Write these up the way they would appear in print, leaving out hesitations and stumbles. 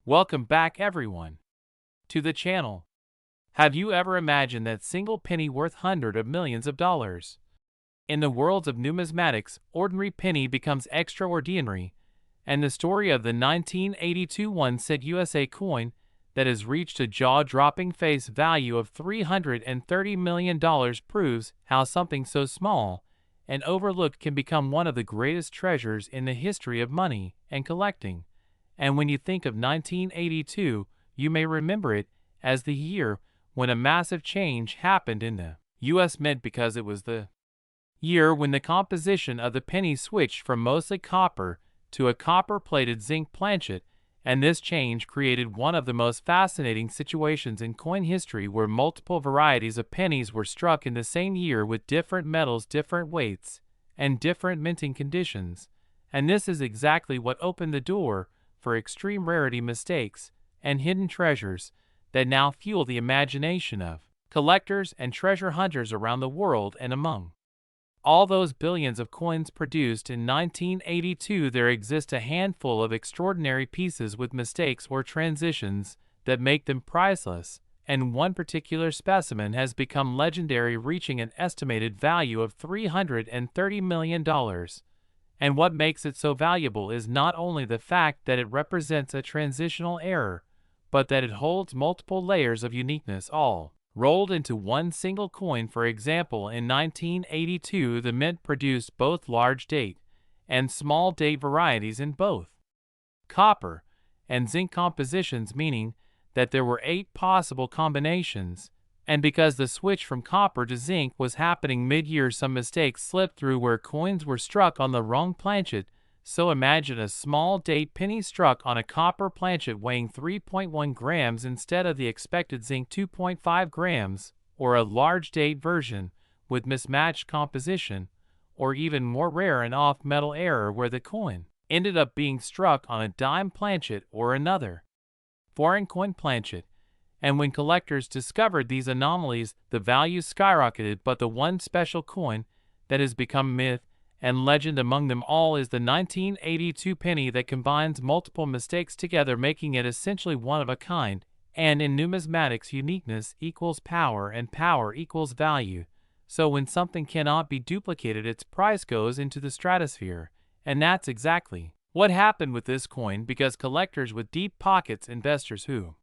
Welcome back everyone to the channel. Have you ever imagined that single penny worth hundreds of millions of dollars? In the world of numismatics, ordinary penny becomes extraordinary, and the story of the 1982 1-cent USA coin that has reached a jaw-dropping face value of $330 million proves how something so small and overlooked can become one of the greatest treasures in the history of money and collecting. And when you think of 1982, you may remember it as the year when a massive change happened in the U.S. Mint, because it was the year when the composition of the penny switched from mostly copper to a copper-plated zinc planchet, and this change created one of the most fascinating situations in coin history, where multiple varieties of pennies were struck in the same year with different metals, different weights, and different minting conditions. And this is exactly what opened the door for extreme rarity mistakes and hidden treasures that now fuel the imagination of collectors and treasure hunters around the world. And among all those billions of coins produced in 1982, there exists a handful of extraordinary pieces with mistakes or transitions that make them priceless, and one particular specimen has become legendary, reaching an estimated value of $330 million. And what makes it so valuable is not only the fact that it represents a transitional error, but that it holds multiple layers of uniqueness, all rolled into one single coin. For example, in 1982, the Mint produced both large date and small date varieties in both copper and zinc compositions, meaning that there were 8 possible combinations. And because the switch from copper to zinc was happening mid-year, some mistakes slipped through where coins were struck on the wrong planchet. So imagine a small date penny struck on a copper planchet weighing 3.1 grams instead of the expected zinc 2.5 grams, or a large date version with mismatched composition, or even more rare, an off-metal error where the coin ended up being struck on a dime planchet or another foreign coin planchet. And when collectors discovered these anomalies, the value skyrocketed. But the one special coin that has become myth and legend among them all is the 1982 penny that combines multiple mistakes together, making it essentially one of a kind. And in numismatics, uniqueness equals power and power equals value. So when something cannot be duplicated, its price goes into the stratosphere. And that's exactly what happened with this coin, because collectors with deep pockets, investors who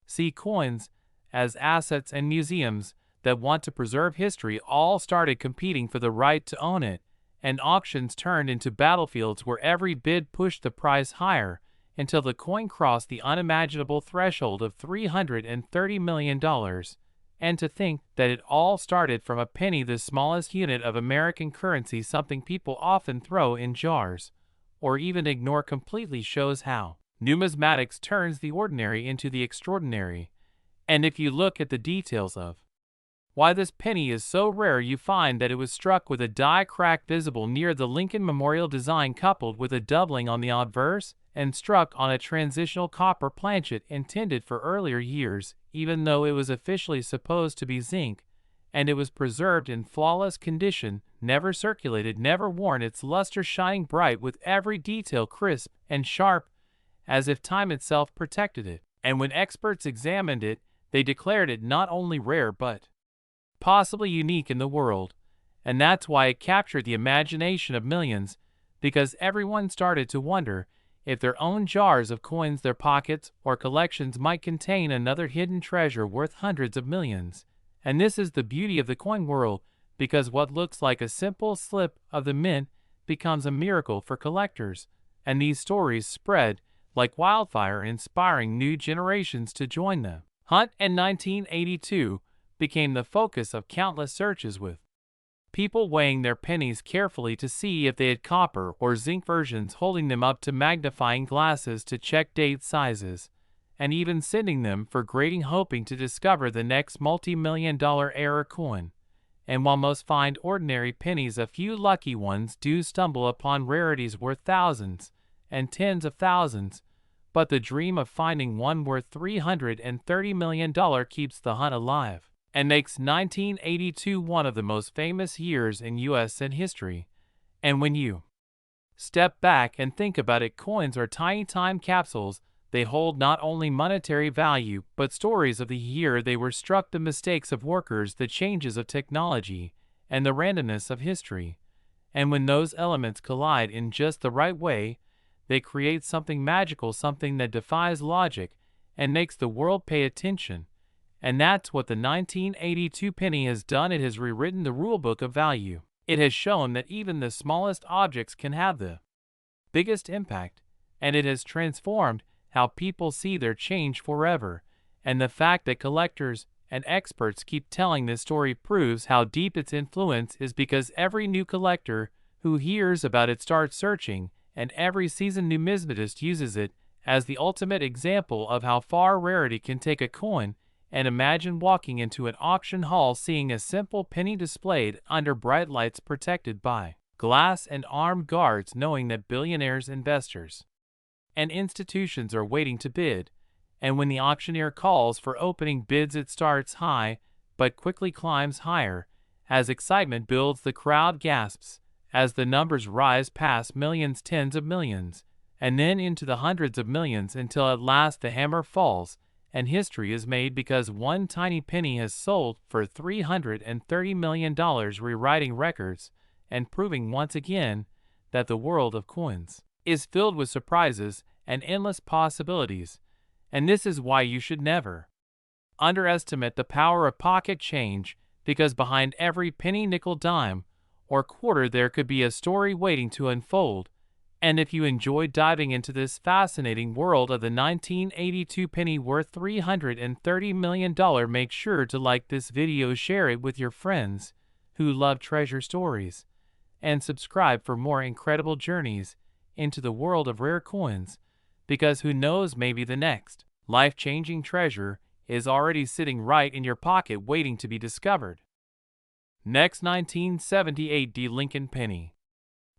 see coins as assets, and museums that want to preserve history all started competing for the right to own it, and auctions turned into battlefields where every bid pushed the price higher until the coin crossed the unimaginable threshold of $330 million. And to think that it all started from a penny, the smallest unit of American currency, something people often throw in jars or even ignore completely, shows how numismatics turns the ordinary into the extraordinary. And if you look at the details of why this penny is so rare, you find that it was struck with a die crack visible near the Lincoln Memorial design, coupled with a doubling on the obverse, and struck on a transitional copper planchet intended for earlier years, even though it was officially supposed to be zinc, and it was preserved in flawless condition, never circulated, never worn, its luster shining bright with every detail crisp and sharp, as if time itself protected it. And when experts examined it, they declared it not only rare but possibly unique in the world. And that's why it captured the imagination of millions, because everyone started to wonder if their own jars of coins, their pockets, or collections might contain another hidden treasure worth hundreds of millions. And this is the beauty of the coin world, because what looks like a simple slip of the mint becomes a miracle for collectors. And these stories spread like wildfire, inspiring new generations to join the hunt. And 1982 became the focus of countless searches, with people weighing their pennies carefully to see if they had copper or zinc versions, holding them up to magnifying glasses to check date sizes, and even sending them for grading, hoping to discover the next multi-million-dollar era coin. And while most find ordinary pennies, a few lucky ones do stumble upon rarities worth thousands and tens of thousands. But the dream of finding one worth $330 million keeps the hunt alive, and makes 1982 one of the most famous years in U.S. history. And when you step back and think about it, coins are tiny time capsules they hold not only monetary value but stories of the year they were struck, the mistakes of workers, the changes of technology, and the randomness of history. And when those elements collide in just the right way, they create something magical, something that defies logic and makes the world pay attention. And that's what the 1982 penny has done. It has rewritten the rulebook of value. It has shown that even the smallest objects can have the biggest impact, and it has transformed how people see their change forever. And the fact that collectors and experts keep telling this story proves how deep its influence is, because every new collector who hears about it starts searching, and every seasoned numismatist uses it as the ultimate example of how far rarity can take a coin. And imagine walking into an auction hall, seeing a simple penny displayed under bright lights protected by glass and armed guards, knowing that billionaires, investors, and institutions are waiting to bid. And when the auctioneer calls for opening bids, it starts high, but quickly climbs higher. As excitement builds, the crowd gasps as the numbers rise past millions, tens of millions, and then into the hundreds of millions, until at last the hammer falls and history is made, because one tiny penny has sold for $330 million, rewriting records and proving once again that the world of coins is filled with surprises and endless possibilities. And this is why you should never underestimate the power of pocket change, because behind every penny, nickel, dime, or quarter there could be a story waiting to unfold. And if you enjoyed diving into this fascinating world of the 1982 penny worth $330 million, make sure to like this video, share it with your friends who love treasure stories, and subscribe for more incredible journeys into the world of rare coins, because who knows, maybe the next life-changing treasure is already sitting right in your pocket waiting to be discovered. Next, 1978 D. Lincoln penny.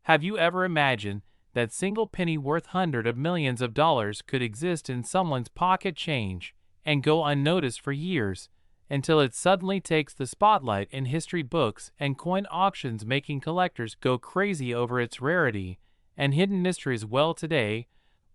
Have you ever imagined that single penny worth hundreds of millions of dollars could exist in someone's pocket change and go unnoticed for years, until it suddenly takes the spotlight in history books and coin auctions, making collectors go crazy over its rarity and hidden mysteries? Well, today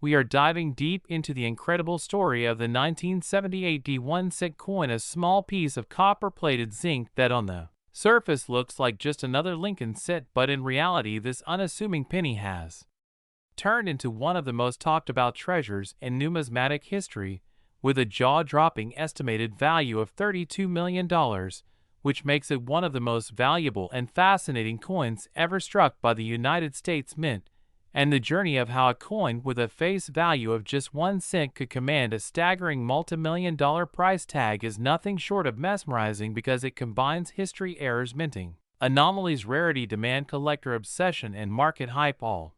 we are diving deep into the incredible story of the 1978 D1 cent coin, a small piece of copper-plated zinc that on the surface looks like just another Lincoln cent, but in reality this unassuming penny has turned into one of the most talked about treasures in numismatic history, with a jaw-dropping estimated value of $32 million, which makes it one of the most valuable and fascinating coins ever struck by the United States Mint. And the journey of how a coin with a face value of just 1 cent could command a staggering multi-million-dollar price tag is nothing short of mesmerizing, because it combines history, errors, minting anomalies, rarity, demand, collector obsession, and market hype, all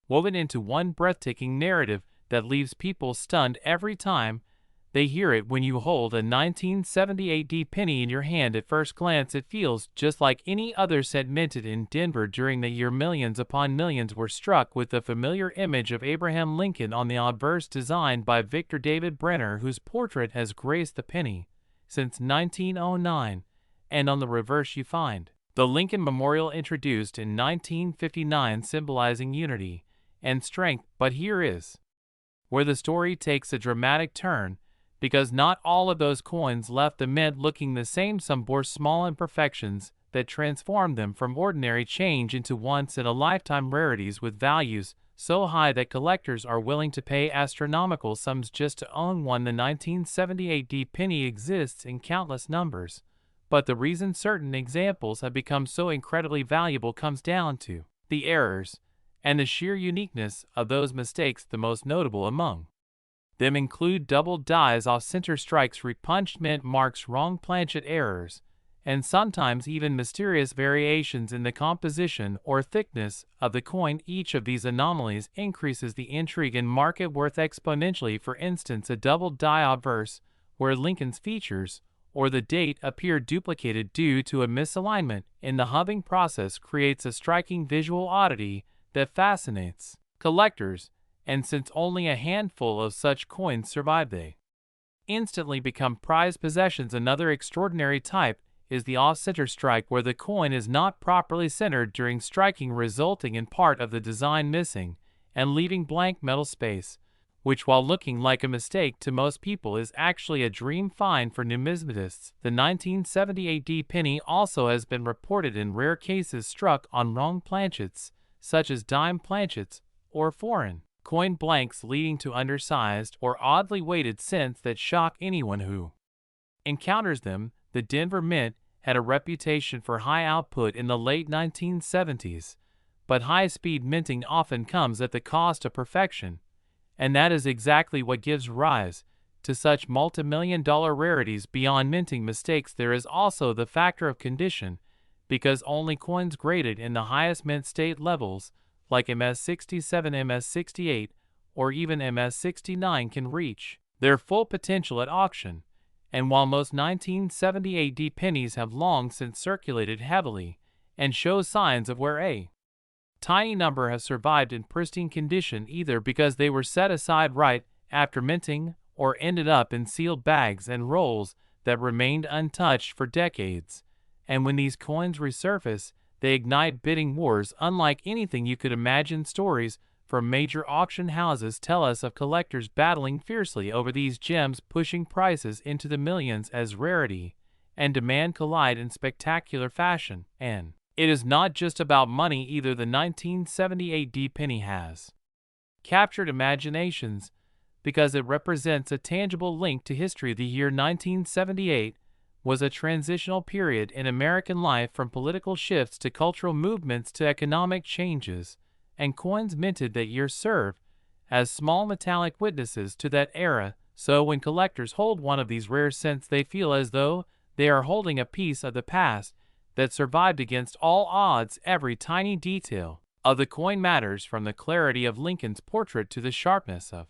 woven into one breathtaking narrative that leaves people stunned every time they hear it. When you hold a 1978 D penny in your hand, at first glance it feels just like any other cent minted in Denver during the year millions upon millions were struck with the familiar image of Abraham Lincoln on the obverse, designed by Victor David Brenner, whose portrait has graced the penny since 1909. And on the reverse you find the Lincoln Memorial, introduced in 1959, symbolizing unity and strength. But here is where the story takes a dramatic turn, because not all of those coins left the mint looking the same. Some bore small imperfections that transformed them from ordinary change into once-in-a-lifetime rarities with values so high that collectors are willing to pay astronomical sums just to own one. The 1978 D penny exists in countless numbers, but the reason certain examples have become so incredibly valuable comes down to the errors and the sheer uniqueness of those mistakes. The most notable among them include doubled dies, off-center strikes, repunched mint marks, wrong planchet errors, and sometimes even mysterious variations in the composition or thickness of the coin. Each of these anomalies increases the intrigue and market worth exponentially. For instance, a doubled die obverse, where Lincoln's features or the date appear duplicated due to a misalignment in the hubbing process, creates a striking visual oddity that fascinates collectors. And since only a handful of such coins survive, they instantly become prized possessions. Another extraordinary type is the off-center strike, where the coin is not properly centered during striking, resulting in part of the design missing and leaving blank metal space. which while looking like a mistake to most people is actually a dream find for numismatists. The 1978 D penny also has been reported in rare cases struck on wrong planchets, such as dime planchets or foreign coin blanks, leading to undersized or oddly weighted cents that shock anyone who encounters them. The Denver Mint had a reputation for high output in the late 1970s, but high-speed minting often comes at the cost of perfection, and that is exactly what gives rise to such multi-million-dollar rarities. Beyond minting mistakes, there is also the factor of condition, because only coins graded in the highest mint state levels, like MS-67, MS-68, or even MS-69, can reach their full potential at auction. And while most 1978 D pennies have long since circulated heavily and show signs of wear, a tiny number have survived in pristine condition, either because they were set aside right after minting or ended up in sealed bags and rolls that remained untouched for decades. And when these coins resurface, they ignite bidding wars unlike anything you could imagine. Stories from major auction houses tell us of collectors battling fiercely over these gems, pushing prices into the millions as rarity and demand collide in spectacular fashion. And it is not just about money either. The 1978 D penny has captured imaginations because it represents a tangible link to history. The year 1978 was a transitional period in American life, from political shifts to cultural movements to economic changes, and coins minted that year serve as small metallic witnesses to that era. So when collectors hold one of these rare cents, they feel as though they are holding a piece of the past that survived against all odds. Every tiny detail of the coin matters, from the clarity of Lincoln's portrait to the sharpness of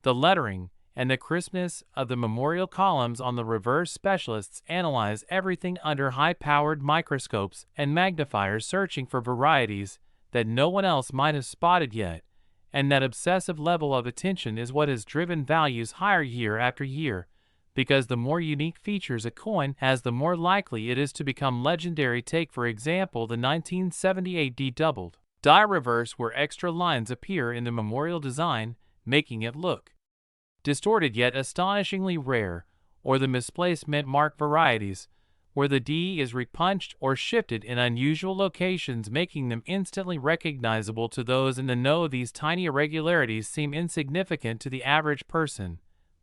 the lettering and the crispness of the memorial columns on the reverse. Specialists analyze everything under high-powered microscopes and magnifiers, searching for varieties that no one else might have spotted yet, and that obsessive level of attention is what has driven values higher year after year, because the more unique features a coin has, the more likely it is to become legendary. Take, for example, the 1978 D doubled die reverse, where extra lines appear in the memorial design, making it look distorted yet astonishingly rare, or the misplaced mint mark varieties, where the D is repunched or shifted in unusual locations, making them instantly recognizable to those in the know. These tiny irregularities seem insignificant to the average person,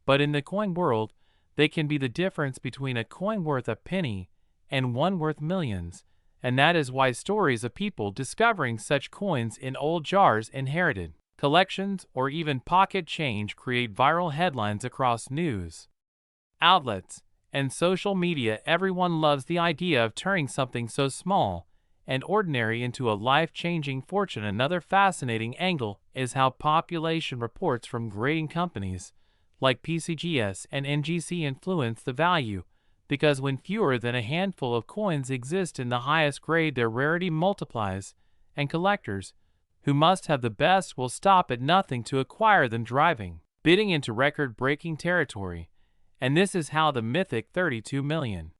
but in the coin world, they can be the difference between a coin worth a penny and one worth millions, and that is why stories of people discovering such coins in old jars, inherited collections, or even pocket change create viral headlines across news outlets and social media. Everyone loves the idea of turning something so small and ordinary into a life-changing fortune. Another fascinating angle is how population reports from grading companies like PCGS and NGC influence the value, because when fewer than a handful of coins exist in the highest grade, their rarity multiplies, and collectors, who must have the best, will stop at nothing to acquire them, driving bidding into record-breaking territory. And this is how the mythic $32 million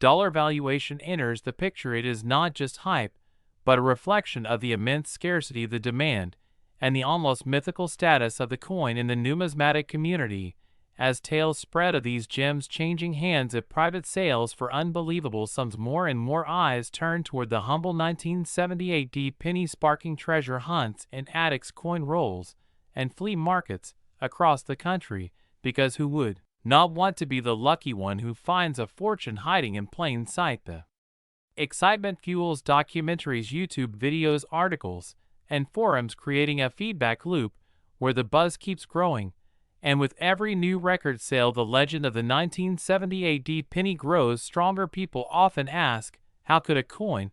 valuation enters the picture. It is not just hype, but a reflection of the immense scarcity, the demand, and the almost mythical status of the coin in the numismatic community. As tales spread of these gems changing hands at private sales for unbelievable sums, more and more eyes turn toward the humble 1978 D penny, sparking treasure hunts in attics, coin rolls, and flea markets across the country, because who would not want to be the lucky one who finds a fortune hiding in plain sight? The excitement fuels documentaries, YouTube videos, articles, and forums, creating a feedback loop where the buzz keeps growing. And with every new record sale, the legend of the 1978 D penny grows stronger. People often ask, how could a coin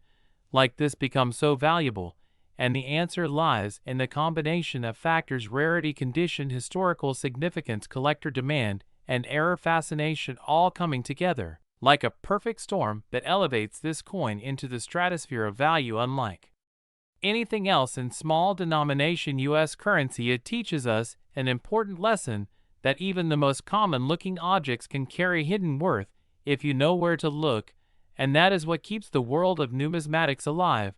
like this become so valuable? And the answer lies in the combination of factors: rarity, condition, historical significance, collector demand, and error fascination, all coming together like a perfect storm that elevates this coin into the stratosphere of value unlike anything else in small denomination U.S. currency. It teaches us an important lesson, that even the most common-looking objects can carry hidden worth if you know where to look, and that is what keeps the world of numismatics alive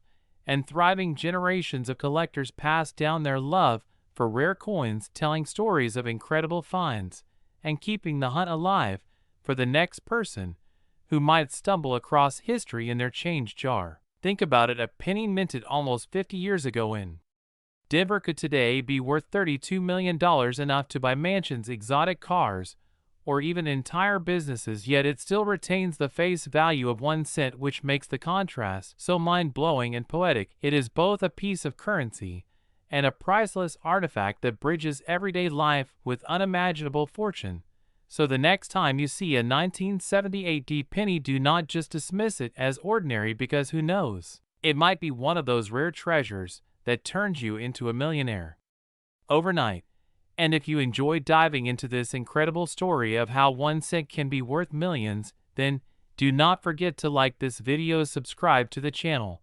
and thriving. Generations of collectors pass down their love for rare coins, telling stories of incredible finds, and keeping the hunt alive for the next person who might stumble across history in their change jar. Think about it, a penny minted almost 50 years ago in Denver could today be worth $32 million, enough to buy mansions, exotic cars, or even entire businesses, yet it still retains the face value of 1 cent, which makes the contrast so mind-blowing and poetic. It is both a piece of currency and a priceless artifact that bridges everyday life with unimaginable fortune. So the next time you see a 1978 penny, do not just dismiss it as ordinary, because who knows, it might be one of those rare treasures that turns you into a millionaire overnight. And if you enjoyed diving into this incredible story of how 1 cent can be worth millions, then do not forget to like this video, subscribe to the channel,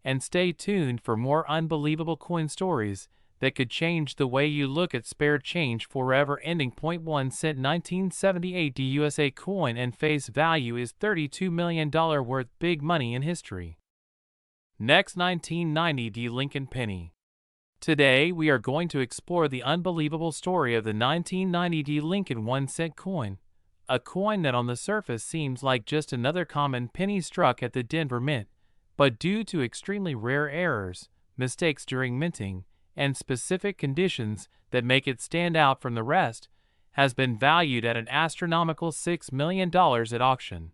and stay tuned for more unbelievable coin stories that could change the way you look at spare change forever. Ending point: 1 cent 1978 USA coin and face value is $32 million worth, big money in history. Next, 1990 Lincoln penny. Today we are going to explore the unbelievable story of the 1990 Lincoln 1 cent coin, a coin that on the surface seems like just another common penny struck at the Denver Mint, but due to extremely rare errors, mistakes during minting, and specific conditions that make it stand out from the rest, has been valued at an astronomical $6 million at auction,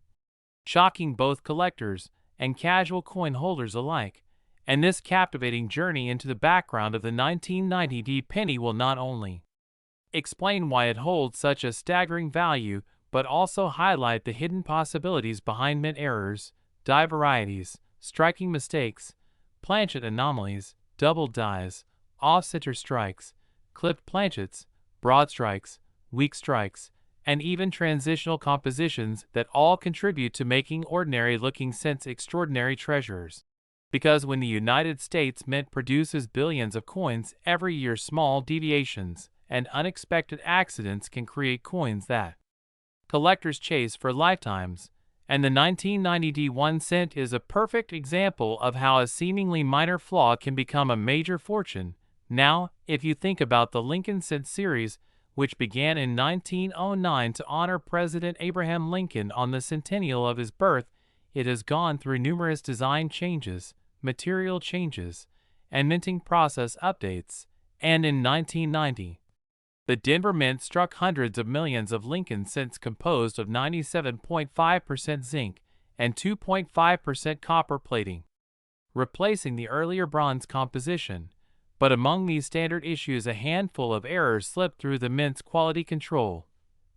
shocking both collectors and casual coin holders alike. And this captivating journey into the background of the 1990 penny will not only explain why it holds such a staggering value, but also highlight the hidden possibilities behind mint errors, die varieties, striking mistakes, planchet anomalies, double dies, off-center strikes, clipped planchets, broad strikes, weak strikes, and even transitional compositions that all contribute to making ordinary-looking cents extraordinary treasures. Because when the United States Mint produces billions of coins every year, small deviations and unexpected accidents can create coins that collectors chase for lifetimes, and the 1990 1 cent is a perfect example of how a seemingly minor flaw can become a major fortune. Now, if you think about the Lincoln Cent series, which began in 1909 to honor President Abraham Lincoln on the centennial of his birth, it has gone through numerous design changes, material changes, and minting process updates, and in 1990, the Denver Mint struck hundreds of millions of Lincoln cents composed of 97.5% zinc and 2.5% copper plating, replacing the earlier bronze composition. But among these standard issues, a handful of errors slipped through the Mint's quality control.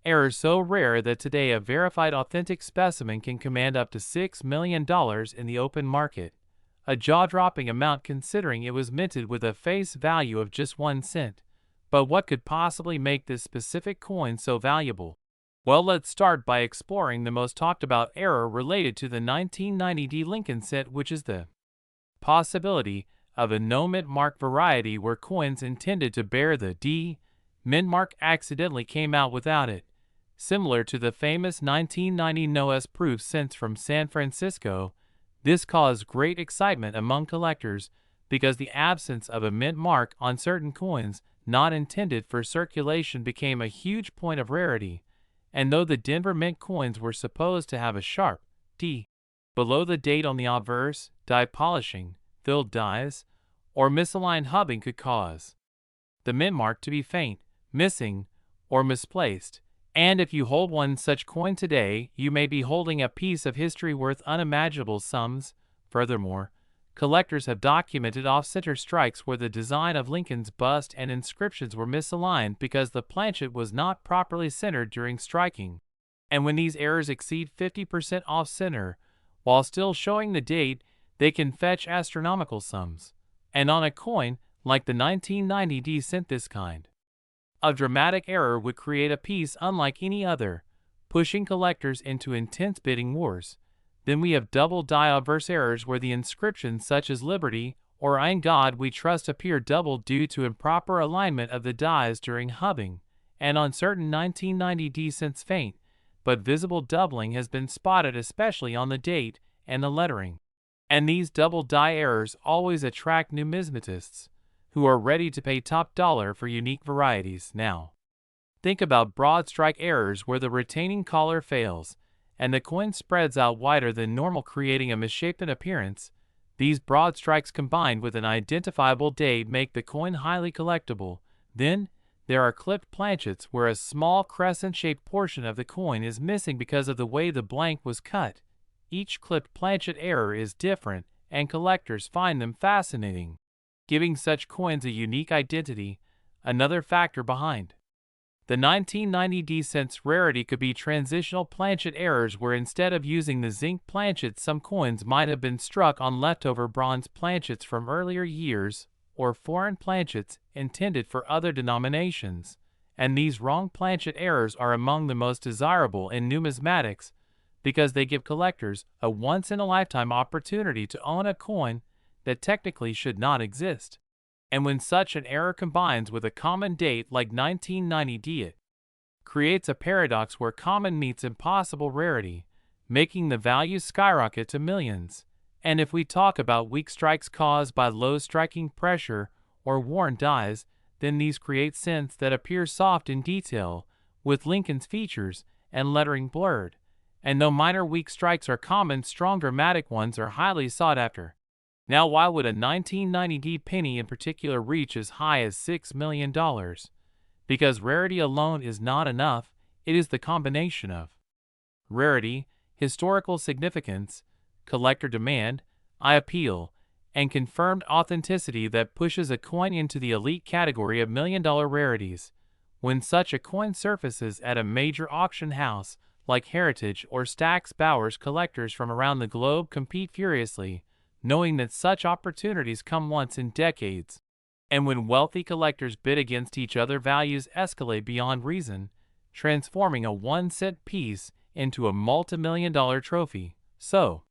Errors so rare that today a verified authentic specimen can command up to $6 million in the open market, a jaw-dropping amount considering it was minted with a face value of just 1 cent. But what could possibly make this specific coin so valuable? Well, let's start by exploring the most talked about error related to the 1990 Lincoln cent, which is the possibility of a no mint mark variety, where coins intended to bear the D mint mark accidentally came out without it. Similar to the famous 1990 No-S proof cents from San Francisco, this caused great excitement among collectors because the absence of a mint mark on certain coins not intended for circulation became a huge point of rarity. And though the Denver Mint coins were supposed to have a sharp D below the date on the obverse, die polishing, filled dies, or misaligned hubbing could cause the mint mark to be faint, missing, or misplaced. And if you hold one such coin today, you may be holding a piece of history worth unimaginable sums. Furthermore, collectors have documented off-center strikes where the design of Lincoln's bust and inscriptions were misaligned because the planchet was not properly centered during striking. And when these errors exceed 50% off-center, while still showing the date, they can fetch astronomical sums. And on a coin like the 1990 cent, this kind of dramatic error would create a piece unlike any other, pushing collectors into intense bidding wars. Then we have double die obverse errors, where the inscriptions such as Liberty or In God We Trust appear doubled due to improper alignment of the dies during hubbing, and on certain 1990 cents faint but visible doubling has been spotted, especially on the date and the lettering. And these double die errors always attract numismatists who are ready to pay top dollar for unique varieties. Now, think about broad strike errors where the retaining collar fails, and the coin spreads out wider than normal, creating a misshapen appearance. These broad strikes combined with an identifiable date make the coin highly collectible. Then, there are clipped planchets where a small crescent-shaped portion of the coin is missing because of the way the blank was cut. Each clipped planchet error is different, and collectors find them fascinating, giving such coins a unique identity. Another factor behind the 1990 cents rarity could be transitional planchet errors, where instead of using the zinc planchets, some coins might have been struck on leftover bronze planchets from earlier years, or foreign planchets intended for other denominations. And these wrong planchet errors are among the most desirable in numismatics, because they give collectors a once-in-a-lifetime opportunity to own a coin that technically should not exist. And when such an error combines with a common date like 1990, it creates a paradox where common meets impossible rarity, making the value skyrocket to millions. And if we talk about weak strikes caused by low striking pressure or worn dies, then these create cents that appear soft in detail, with Lincoln's features and lettering blurred. And though minor weak strikes are common, strong dramatic ones are highly sought after. Now, why would a 1990 penny in particular reach as high as $6 million? Because rarity alone is not enough. It is the combination of rarity, historical significance, collector demand, eye appeal, and confirmed authenticity that pushes a coin into the elite category of million-dollar rarities. When such a coin surfaces at a major auction house like Heritage or Stack's Bowers, collectors from around the globe compete furiously, knowing that such opportunities come once in decades. And when wealthy collectors bid against each other, values escalate beyond reason, transforming a 1-cent piece into a multi-million-dollar trophy. So,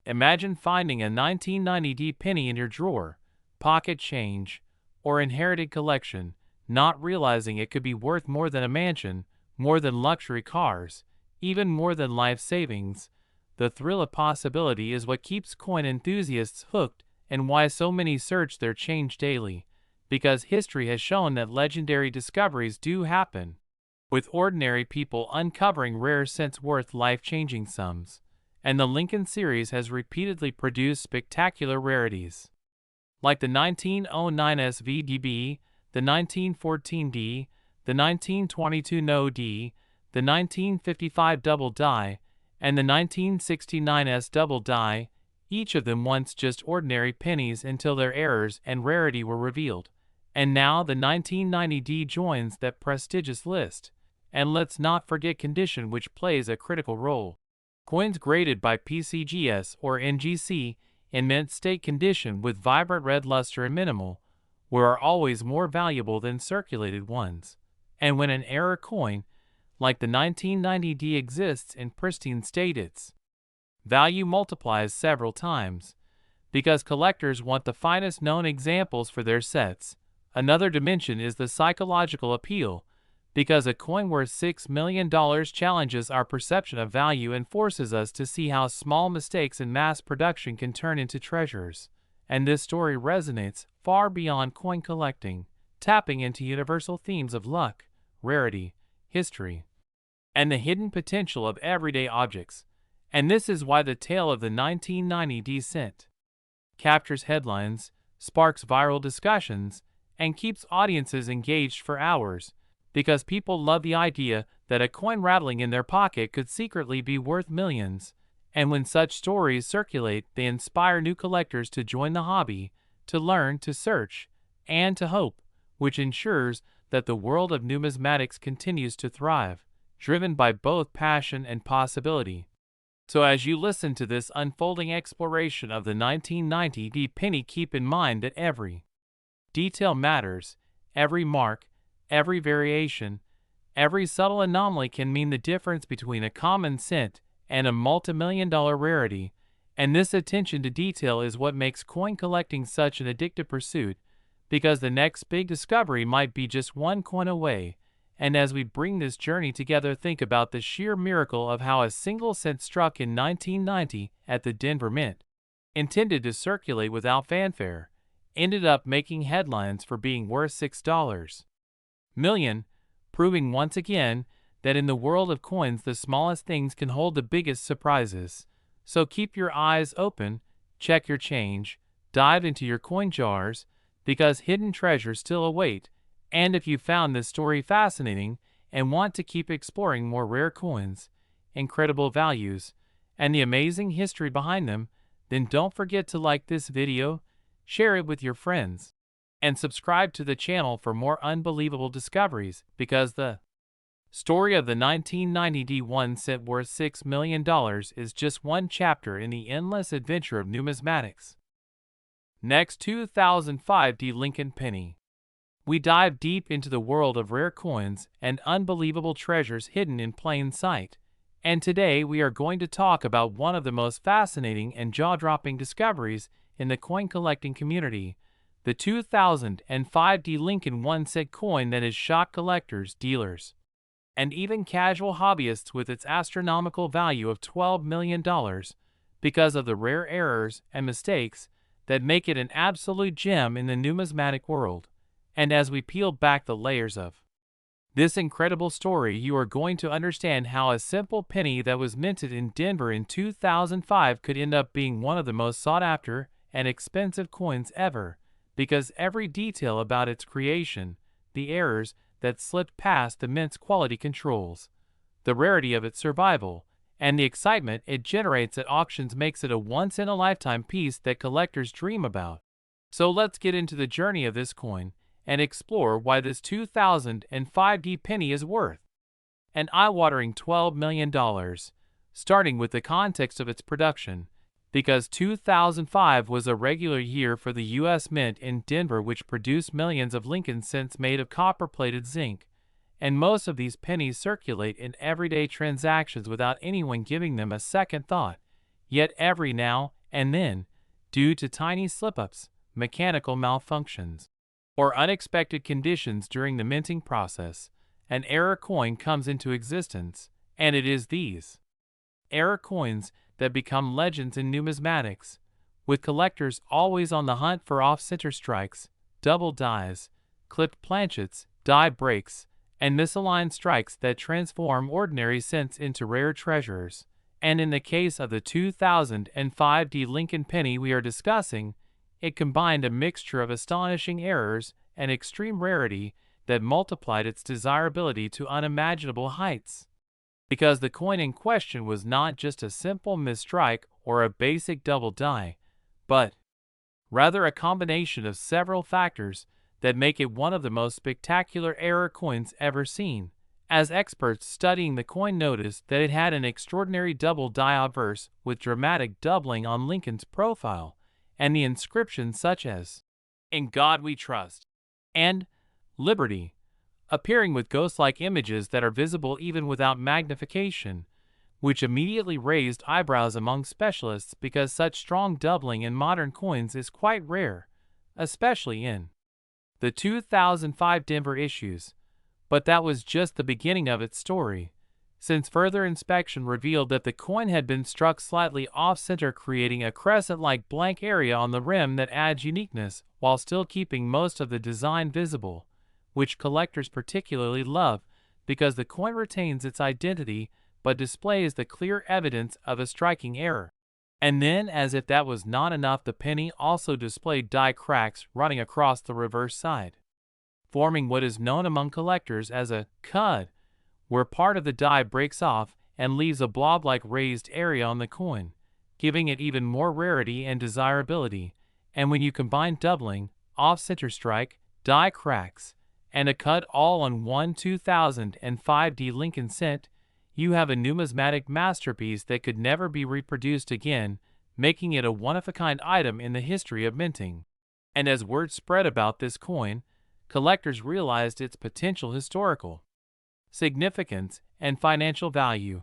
imagine finding a 1990 penny in your drawer, pocket change, or inherited collection, not realizing it could be worth more than a mansion, more than luxury cars, even more than life savings. The thrill of possibility is what keeps coin enthusiasts hooked, and why so many search their change daily, because history has shown that legendary discoveries do happen, with ordinary people uncovering rare cents worth life-changing sums. And the Lincoln series has repeatedly produced spectacular rarities, like the 1909 SVDB, the 1914D, the 1922 No D, the 1955 Double Die, and the 1969 Double Die, each of them once just ordinary pennies until their errors and rarity were revealed. And now the 1990D joins that prestigious list. And let's not forget condition, which plays a critical role. Coins graded by PCGS or NGC in mint state condition with vibrant red luster and minimal wear are always more valuable than circulated ones. And when an error coin like the 1990D exists in pristine state, its value multiplies several times, because collectors want the finest known examples for their sets. Another dimension is the psychological appeal, because a coin worth $6 million challenges our perception of value and forces us to see how small mistakes in mass production can turn into treasures. And this story resonates far beyond coin collecting, tapping into universal themes of luck, rarity, history, and the hidden potential of everyday objects. And this is why the tale of the 1990 cent captures headlines, sparks viral discussions, and keeps audiences engaged for hours, because people love the idea that a coin rattling in their pocket could secretly be worth millions. And when such stories circulate, they inspire new collectors to join the hobby, to learn, to search, and to hope, which ensures that the world of numismatics continues to thrive, driven by both passion and possibility. So as you listen to this unfolding exploration of the 1990 penny, keep in mind that every detail matters, every mark, every variation, every subtle anomaly can mean the difference between a common cent and a multi-million-dollar rarity, and this attention to detail is what makes coin collecting such an addictive pursuit, because the next big discovery might be just one coin away. And as we bring this journey together, think about the sheer miracle of how a single cent struck in 1990 at the Denver Mint, intended to circulate without fanfare, ended up making headlines for being worth $6 million, proving once again that in the world of coins the smallest things can hold the biggest surprises. So keep your eyes open, check your change, dive into your coin jars, because hidden treasures still await. And if you found this story fascinating and want to keep exploring more rare coins, incredible values, and the amazing history behind them, then don't forget to like this video, share it with your friends, and subscribe to the channel for more unbelievable discoveries, because the story of the 1990 D1 cent worth $6 million is just one chapter in the endless adventure of numismatics. Next, 2005 D Lincoln penny. We dive deep into the world of rare coins and unbelievable treasures hidden in plain sight. And today we are going to talk about one of the most fascinating and jaw-dropping discoveries in the coin collecting community, the 2005 D Lincoln 1 cent coin that has shocked collectors, dealers, and even casual hobbyists with its astronomical value of $12 million because of the rare errors and mistakes that make it an absolute gem in the numismatic world. And as we peel back the layers of this incredible story, you are going to understand how a simple penny that was minted in Denver in 2005 could end up being one of the most sought-after and expensive coins ever, because every detail about its creation, the errors that slipped past the mint's quality controls, the rarity of its survival, and the excitement it generates at auctions makes it a once-in-a-lifetime piece that collectors dream about. So let's get into the journey of this coin and explore why this 2005 D penny is worth an eye-watering $12 million, starting with the context of its production, because 2005 was a regular year for the U.S. Mint in Denver, which produced millions of Lincoln cents made of copper-plated zinc, and most of these pennies circulate in everyday transactions without anyone giving them a second thought. Yet every now and then, due to tiny slip-ups, mechanical malfunctions, or unexpected conditions during the minting process, an error coin comes into existence, and it is these error coins that become legends in numismatics, with collectors always on the hunt for off-center strikes, double dies, clipped planchets, die breaks, and misaligned strikes that transform ordinary cents into rare treasures. And in the case of the 2005 D Lincoln penny we are discussing, it combined a mixture of astonishing errors and extreme rarity that multiplied its desirability to unimaginable heights. Because the coin in question was not just a simple misstrike or a basic double die, but rather a combination of several factors that make it one of the most spectacular error coins ever seen. As experts studying the coin noticed that it had an extraordinary double die obverse with dramatic doubling on Lincoln's profile, and the inscriptions such as, "In God We Trust," and "Liberty," appearing with ghost-like images that are visible even without magnification, which immediately raised eyebrows among specialists because such strong doubling in modern coins is quite rare, especially in the 2005 Denver issues. But that was just the beginning of its story, since further inspection revealed that the coin had been struck slightly off-center, creating a crescent-like blank area on the rim that adds uniqueness while still keeping most of the design visible, which collectors particularly love because the coin retains its identity but displays the clear evidence of a striking error. And then, as if that was not enough, the penny also displayed die cracks running across the reverse side, forming what is known among collectors as a cud, where part of the die breaks off and leaves a blob-like raised area on the coin, giving it even more rarity and desirability. And when you combine doubling, off-center strike, die cracks, and a cut all on one 2005 D Lincoln cent, you have a numismatic masterpiece that could never be reproduced again, making it a one-of-a-kind item in the history of minting. And as word spread about this coin, collectors realized its potential historical significance and financial value,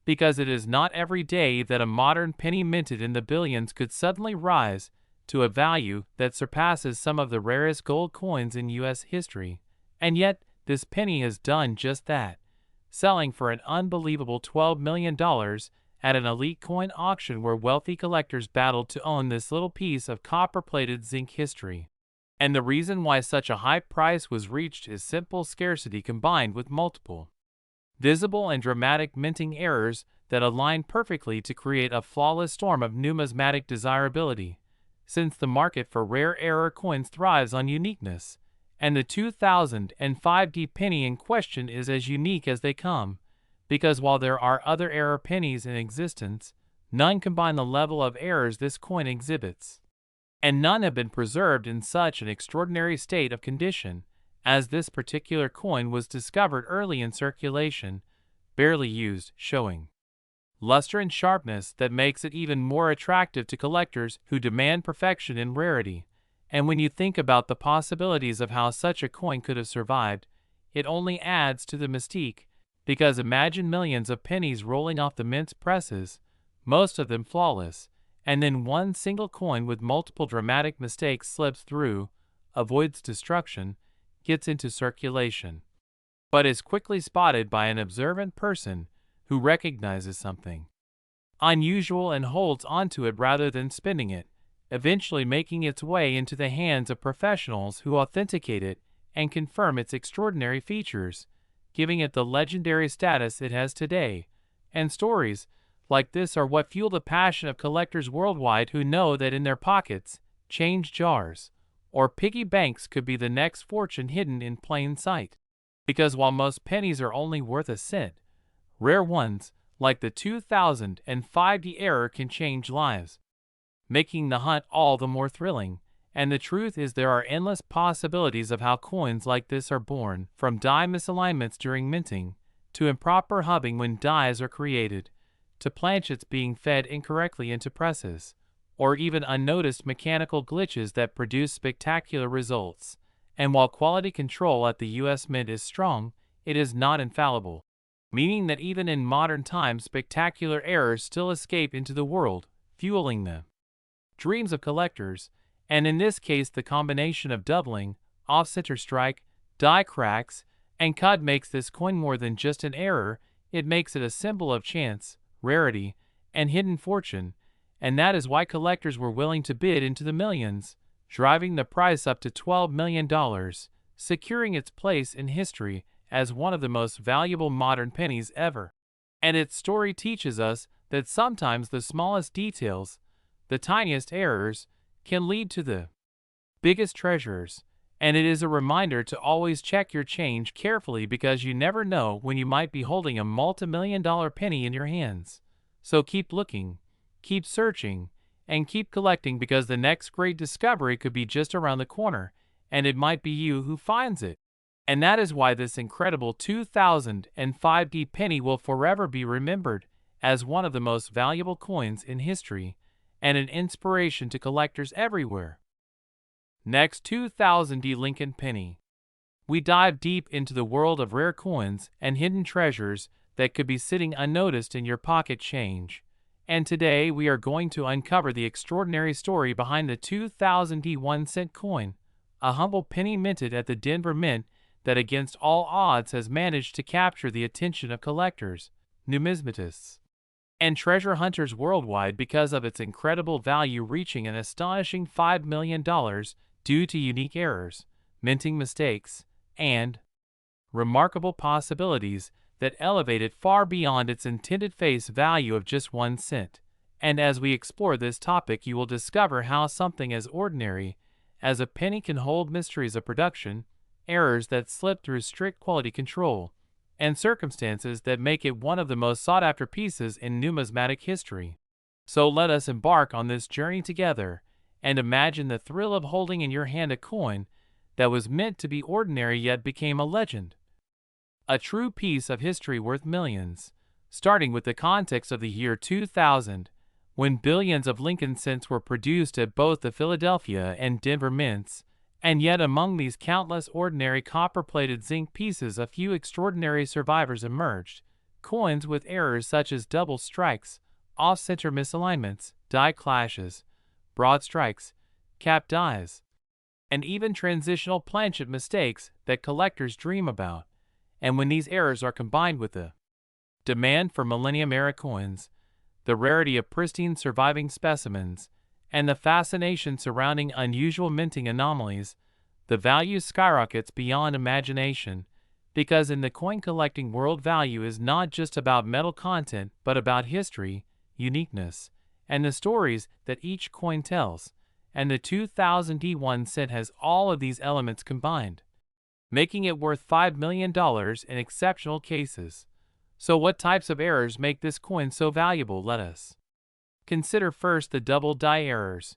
because it is not every day that a modern penny minted in the billions could suddenly rise to a value that surpasses some of the rarest gold coins in U.S. history. And yet, this penny has done just that, selling for an unbelievable $12 million at an elite coin auction where wealthy collectors battled to own this little piece of copper-plated zinc history. And the reason why such a high price was reached is simple scarcity combined with multiple, visible and dramatic minting errors that align perfectly to create a flawless storm of numismatic desirability. Since the market for rare error coins thrives on uniqueness, and the 2005D penny in question is as unique as they come, because while there are other error pennies in existence, none combine the level of errors this coin exhibits. And none have been preserved in such an extraordinary state of condition, as this particular coin was discovered early in circulation, barely used, showing luster and sharpness that makes it even more attractive to collectors who demand perfection in rarity. And when you think about the possibilities of how such a coin could have survived, it only adds to the mystique, because imagine millions of pennies rolling off the mint presses, most of them flawless, and then one single coin with multiple dramatic mistakes slips through, avoids destruction, gets into circulation, but is quickly spotted by an observant person who recognizes something unusual and holds onto it rather than spinning it, eventually making its way into the hands of professionals who authenticate it and confirm its extraordinary features, giving it the legendary status it has today. And stories like this are what fuel the passion of collectors worldwide who know that in their pockets, change jars, or piggy banks could be the next fortune hidden in plain sight. Because while most pennies are only worth a cent, rare ones, like the 2005D error, can change lives, making the hunt all the more thrilling. And the truth is there are endless possibilities of how coins like this are born, from die misalignments during minting, to improper hubbing when dies are created, to planchets being fed incorrectly into presses, or even unnoticed mechanical glitches that produce spectacular results. And while quality control at the US Mint is strong, it is not infallible, meaning that even in modern times spectacular errors still escape into the world, fueling the dreams of collectors. And in this case the combination of doubling, off-center strike, die cracks, and cut makes this coin more than just an error. It makes it a symbol of chance, rarity, and hidden fortune, and that is why collectors were willing to bid into the millions, driving the price up to $12 million, securing its place in history as one of the most valuable modern pennies ever. And its story teaches us that sometimes the smallest details, the tiniest errors, can lead to the biggest treasures. And it is a reminder to always check your change carefully, because you never know when you might be holding a multi-million-dollar penny in your hands. So keep looking, keep searching, and keep collecting, because the next great discovery could be just around the corner, and it might be you who finds it. And that is why this incredible 2005D penny will forever be remembered as one of the most valuable coins in history, and an inspiration to collectors everywhere. Next, 2000D Lincoln penny. We dive deep into the world of rare coins and hidden treasures that could be sitting unnoticed in your pocket change. And today we are going to uncover the extraordinary story behind the 2000D 1-cent coin, a humble penny minted at the Denver Mint that against all odds has managed to capture the attention of collectors, numismatists, and treasure hunters worldwide because of its incredible value, reaching an astonishing $5 million due to unique errors, minting mistakes, and remarkable possibilities that elevate it far beyond its intended face value of just 1 cent. And as we explore this topic, you will discover how something as ordinary as a penny can hold mysteries of production, errors that slip through strict quality control, and circumstances that make it one of the most sought-after pieces in numismatic history. So let us embark on this journey together, and imagine the thrill of holding in your hand a coin that was meant to be ordinary yet became a legend. A true piece of history worth millions, starting with the context of the year 2000, when billions of Lincoln cents were produced at both the Philadelphia and Denver mints. And yet among these countless ordinary copper-plated zinc pieces, a few extraordinary survivors emerged, coins with errors such as double strikes, off-center misalignments, die clashes, broad strikes, cap dies, and even transitional planchet mistakes that collectors dream about. And when these errors are combined with the demand for millennium-era coins, the rarity of pristine surviving specimens, and the fascination surrounding unusual minting anomalies, the value skyrockets beyond imagination, because in the coin collecting world, value is not just about metal content but about history, uniqueness, and the stories that each coin tells, and the 2001 cent has all of these elements combined, making it worth $5 million in exceptional cases. So what types of errors make this coin so valuable? Let us consider first the double die errors,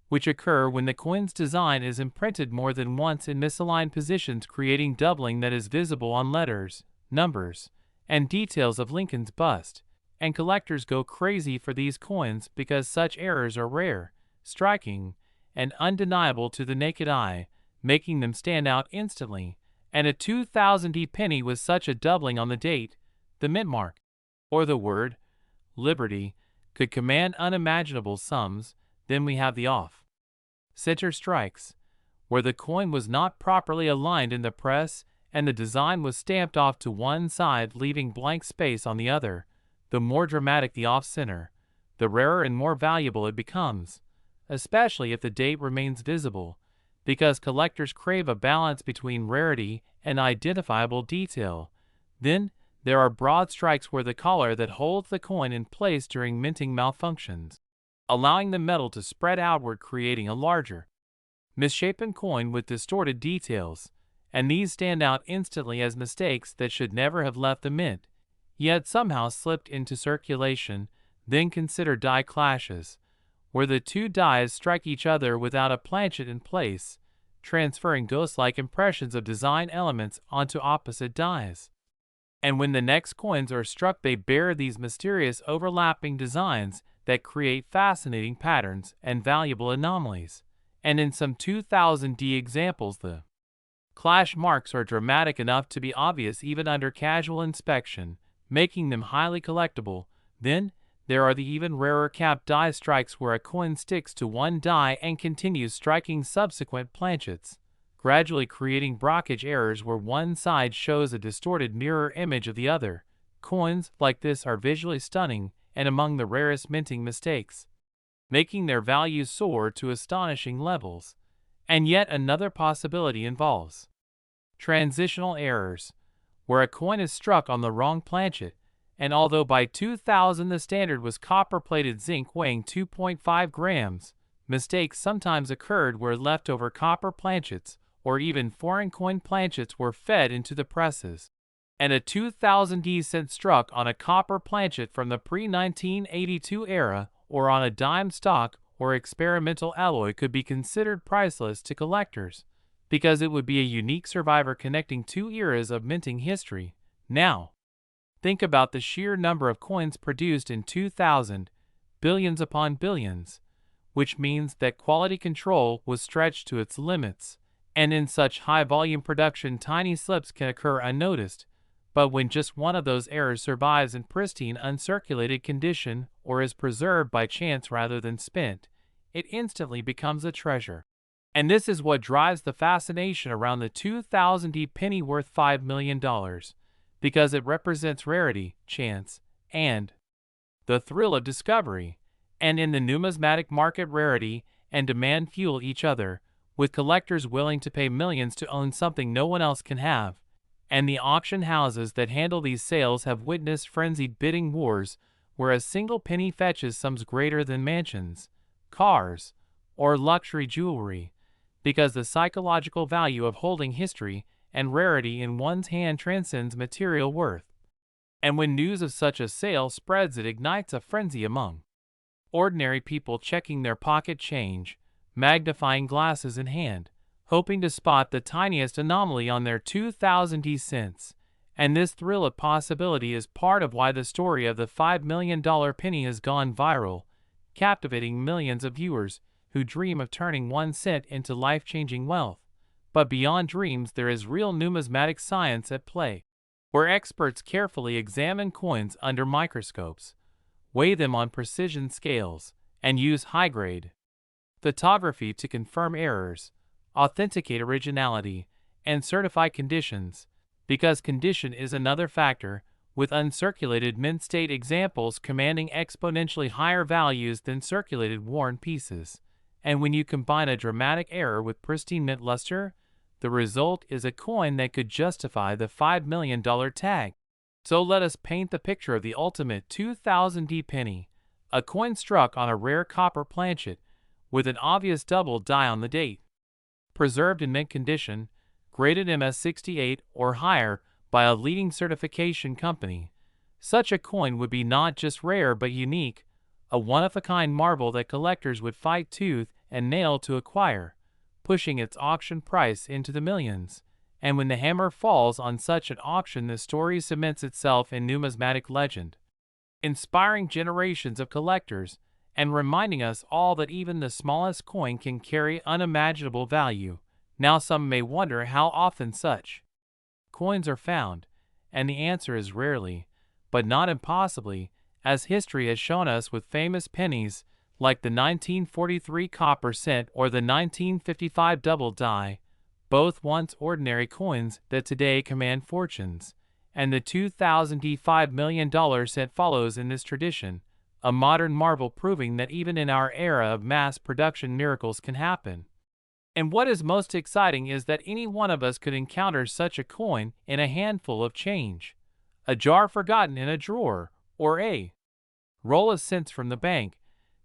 which occur when the coin's design is imprinted more than once in misaligned positions, creating doubling that is visible on letters, numbers, and details of Lincoln's bust. And collectors go crazy for these coins because such errors are rare, striking, and undeniable to the naked eye, making them stand out instantly. And a 2000 penny with such a doubling on the date, the mint mark, or the word liberty, could command unimaginable sums. Then we have the off-center strikes, where the coin was not properly aligned in the press and the design was stamped off to one side, leaving blank space on the other. The more dramatic the off-center, the rarer and more valuable it becomes, especially if the date remains visible, because collectors crave a balance between rarity and identifiable detail. Then there are broad strikes, where the collar that holds the coin in place during minting malfunctions, allowing the metal to spread outward, creating a larger, misshapen coin with distorted details, and these stand out instantly as mistakes that should never have left the mint, yet somehow slipped into circulation. Then consider die clashes, where the two dies strike each other without a planchet in place, transferring ghost-like impressions of design elements onto opposite dies. And when the next coins are struck, they bear these mysterious overlapping designs that create fascinating patterns and valuable anomalies. And in some 2000D examples, the clash marks are dramatic enough to be obvious even under casual inspection, making them highly collectible. Then there are the even rarer cap die strikes, where a coin sticks to one die and continues striking subsequent planchets, gradually creating blockage errors where one side shows a distorted mirror image of the other. Coins like this are visually stunning and among the rarest minting mistakes, making their value soar to astonishing levels. And yet another possibility involves transitional errors, where a coin is struck on the wrong planchet, and although by 2000 the standard was copper-plated zinc weighing 2.5 grams, mistakes sometimes occurred where leftover copper planchets or even foreign coin planchets were fed into the presses, and a 2000D cent struck on a copper planchet from the pre-1982 era or on a dime stock or experimental alloy could be considered priceless to collectors, because it would be a unique survivor connecting two eras of minting history. Now, think about the sheer number of coins produced in 2000, billions upon billions, which means that quality control was stretched to its limits, and in such high-volume production tiny slips can occur unnoticed. But when just one of those errors survives in pristine uncirculated condition or is preserved by chance rather than spent, it instantly becomes a treasure. And this is what drives the fascination around the 2000D penny worth $5 million, because it represents rarity, chance, and the thrill of discovery. And in the numismatic market, rarity and demand fuel each other, with collectors willing to pay millions to own something no one else can have. And the auction houses that handle these sales have witnessed frenzied bidding wars, where a single penny fetches sums greater than mansions, cars, or luxury jewelry, because the psychological value of holding history and rarity in one's hand transcends material worth. And when news of such a sale spreads, it ignites a frenzy among ordinary people, checking their pocket change, magnifying glasses in hand, hoping to spot the tiniest anomaly on their 2000 cents. And this thrill of possibility is part of why the story of the $5 million penny has gone viral, captivating millions of viewers who dream of turning 1 cent into life-changing wealth. But beyond dreams, there is real numismatic science at play, where experts carefully examine coins under microscopes, weigh them on precision scales, and use high-grade photography to confirm errors, authenticate originality, and certify conditions, because condition is another factor, with uncirculated mint state examples commanding exponentially higher values than circulated worn pieces. And when you combine a dramatic error with pristine mint luster, the result is a coin that could justify the $5 million tag. So let us paint the picture of the ultimate 2000D penny, a coin struck on a rare copper planchet with an obvious double die on the date. Preserved in mint condition, graded MS68 or higher by a leading certification company, such a coin would be not just rare but unique, a one-of-a-kind marvel that collectors would fight tooth and nail to acquire, pushing its auction price into the millions. And when the hammer falls on such an auction, the story cements itself in numismatic legend, inspiring generations of collectors and reminding us all that even the smallest coin can carry unimaginable value. Now some may wonder how often such coins are found, and the answer is rarely, but not impossibly, as history has shown us with famous pennies like the 1943 copper cent or the 1955 double die, both once ordinary coins that today command fortunes, and the 2000 $5 million cent follows in this tradition, a modern marvel proving that even in our era of mass production miracles can happen. And what is most exciting is that any one of us could encounter such a coin in a handful of change, a jar forgotten in a drawer, or a roll of cents from the bank,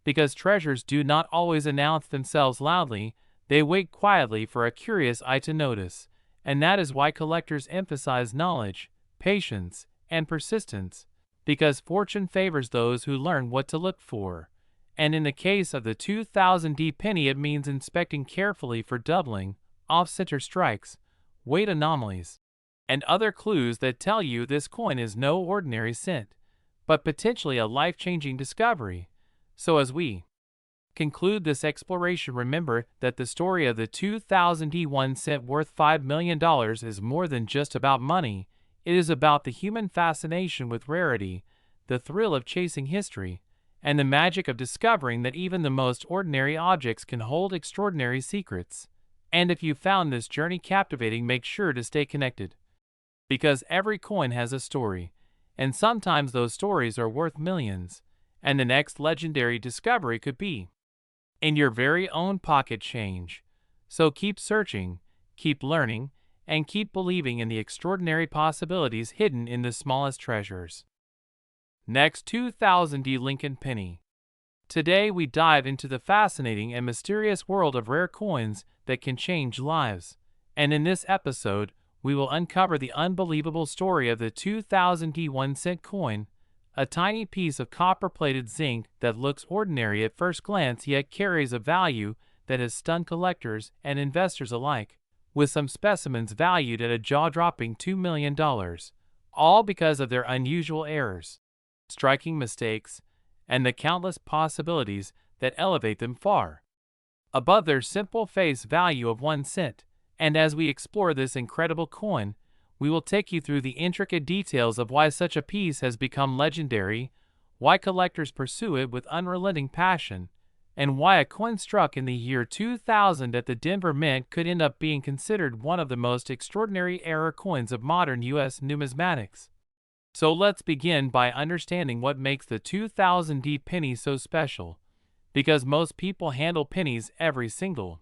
because treasures do not always announce themselves loudly, they wait quietly for a curious eye to notice, and that is why collectors emphasize knowledge, patience, and persistence, because fortune favors those who learn what to look for. And in the case of the 2000D penny, it means inspecting carefully for doubling, off-center strikes, weight anomalies, and other clues that tell you this coin is no ordinary cent, but potentially a life-changing discovery. So as we conclude this exploration, remember that the story of the 2000D 1 cent worth $5 million is more than just about money. It is about the human fascination with rarity, the thrill of chasing history, and the magic of discovering that even the most ordinary objects can hold extraordinary secrets. And if you found this journey captivating, make sure to stay connected, because every coin has a story, and sometimes those stories are worth millions, and the next legendary discovery could be in your very own pocket change. So keep searching, keep learning, and keep believing in the extraordinary possibilities hidden in the smallest treasures. Next, 2000D Lincoln penny. Today we dive into the fascinating and mysterious world of rare coins that can change lives. And in this episode, we will uncover the unbelievable story of the 2000D 1 cent coin, a tiny piece of copper-plated zinc that looks ordinary at first glance yet carries a value that has stunned collectors and investors alike, with some specimens valued at a jaw-dropping $2 million, all because of their unusual errors, striking mistakes, and the countless possibilities that elevate them far above their simple face value of 1 cent. And as we explore this incredible coin, we will take you through the intricate details of why such a piece has become legendary, why collectors pursue it with unrelenting passion, and why a coin struck in the year 2000 at the Denver Mint could end up being considered one of the most extraordinary era coins of modern U.S. numismatics. So let's begin by understanding what makes the 2000D penny so special, because most people handle pennies every single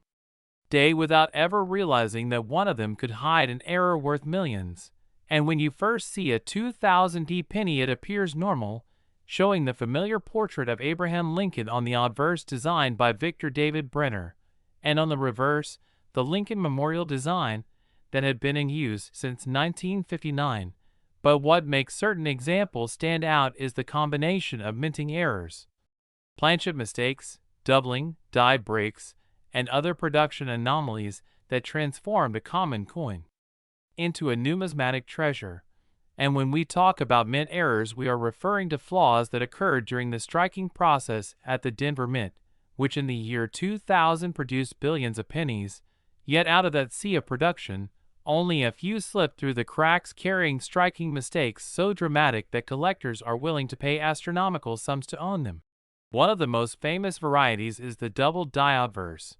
day without ever realizing that one of them could hide an error worth millions. And when you first see a 2000D penny, it appears normal, showing the familiar portrait of Abraham Lincoln on the obverse designed by Victor David Brenner, and on the reverse, the Lincoln Memorial design that had been in use since 1959. But what makes certain examples stand out is the combination of minting errors, planchet mistakes, doubling, die breaks, and other production anomalies that transformed a common coin into a numismatic treasure. And when we talk about mint errors, we are referring to flaws that occurred during the striking process at the Denver Mint, which in the year 2000 produced billions of pennies, yet out of that sea of production, only a few slipped through the cracks, carrying striking mistakes so dramatic that collectors are willing to pay astronomical sums to own them. One of the most famous varieties is the double die obverse,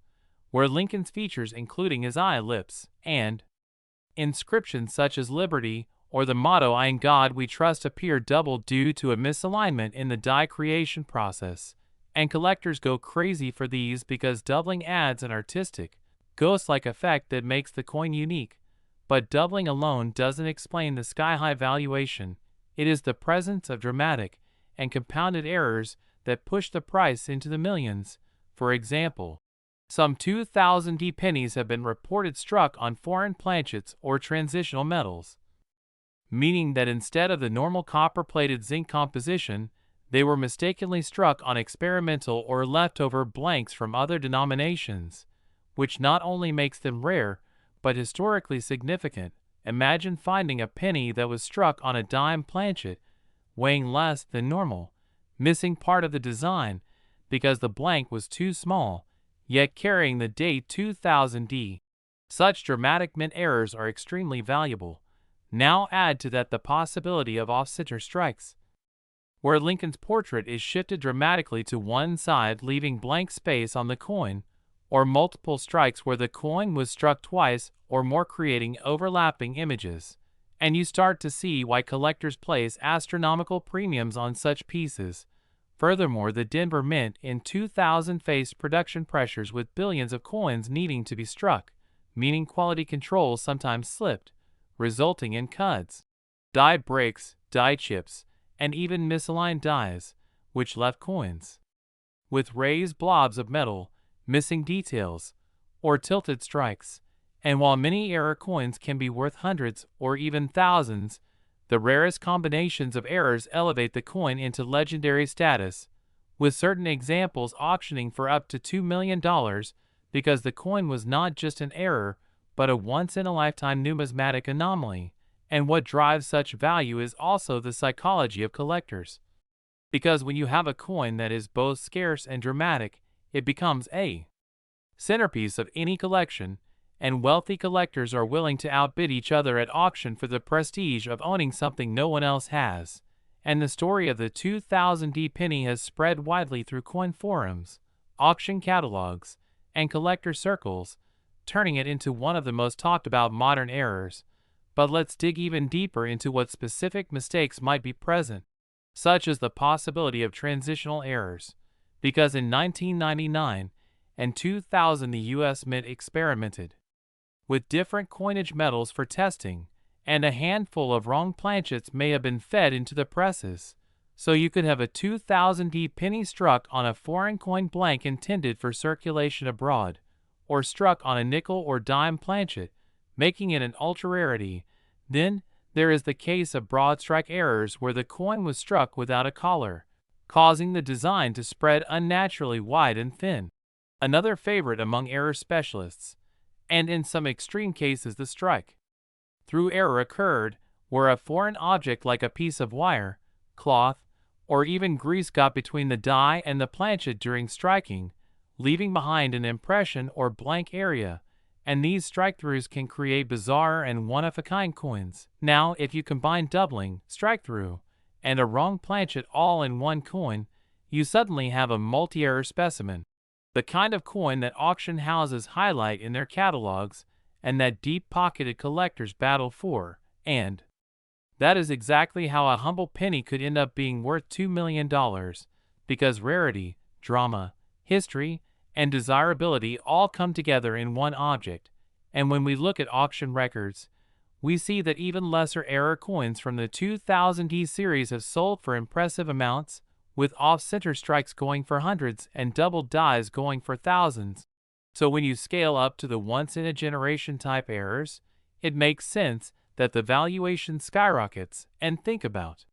where Lincoln's features, including his eye, lips, and inscriptions such as Liberty or the motto "In God We Trust," appear doubled due to a misalignment in the die creation process, and collectors go crazy for these because doubling adds an artistic, ghost-like effect that makes the coin unique. But doubling alone doesn't explain the sky-high valuation. It is the presence of dramatic and compounded errors that push the price into the millions. For example, some 2000D pennies have been reported struck on foreign planchets or transitional metals, meaning that instead of the normal copper-plated zinc composition, they were mistakenly struck on experimental or leftover blanks from other denominations, which not only makes them rare, but historically significant. Imagine finding a penny that was struck on a dime planchet, weighing less than normal, missing part of the design because the blank was too small, yet carrying the date 2000D. Such dramatic mint errors are extremely valuable. Now add to that the possibility of off-center strikes, where Lincoln's portrait is shifted dramatically to one side, leaving blank space on the coin, or multiple strikes where the coin was struck twice or more, creating overlapping images, and you start to see why collectors place astronomical premiums on such pieces. Furthermore, the Denver Mint in 2000 faced production pressures with billions of coins needing to be struck, meaning quality control sometimes slipped, resulting in cuts, die breaks, die chips, and even misaligned dies, which left coins with raised blobs of metal, missing details, or tilted strikes. And while many error coins can be worth hundreds or even thousands, the rarest combinations of errors elevate the coin into legendary status, with certain examples auctioning for up to $2 million because the coin was not just an error, but a once-in-a-lifetime numismatic anomaly. And what drives such value is also the psychology of collectors. Because when you have a coin that is both scarce and dramatic, it becomes a centerpiece of any collection, and wealthy collectors are willing to outbid each other at auction for the prestige of owning something no one else has. And the story of the 2000D penny has spread widely through coin forums, auction catalogs, and collector circles, turning it into one of the most talked about modern errors. But let's dig even deeper into what specific mistakes might be present, such as the possibility of transitional errors. Because in 1999 and 2000 the U.S. Mint experimented with different coinage metals for testing, and a handful of wrong planchets may have been fed into the presses. So you could have a 2000D penny struck on a foreign coin blank intended for circulation abroad, or struck on a nickel or dime planchet, making it an ultra-rarity. Then there is the case of broad strike errors where the coin was struck without a collar, causing the design to spread unnaturally wide and thin. Another favorite among error specialists, and in some extreme cases the strike through error occurred, where a foreign object like a piece of wire, cloth, or even grease got between the die and the planchet during striking, leaving behind an impression or blank area, and these strike-throughs can create bizarre and one-of-a-kind coins. Now, if you combine doubling, strike-through, and a wrong planchet all in one coin, you suddenly have a multi-error specimen, the kind of coin that auction houses highlight in their catalogs and that deep-pocketed collectors battle for. And that is exactly how a humble penny could end up being worth $2 million, because rarity, drama, history, and desirability all come together in one object. And when we look at auction records, we see that even lesser error coins from the 2000D series have sold for impressive amounts, with off-center strikes going for hundreds and doubled dies going for thousands. So when you scale up to the once-in-a-generation type errors, it makes sense that the valuation skyrockets. And think about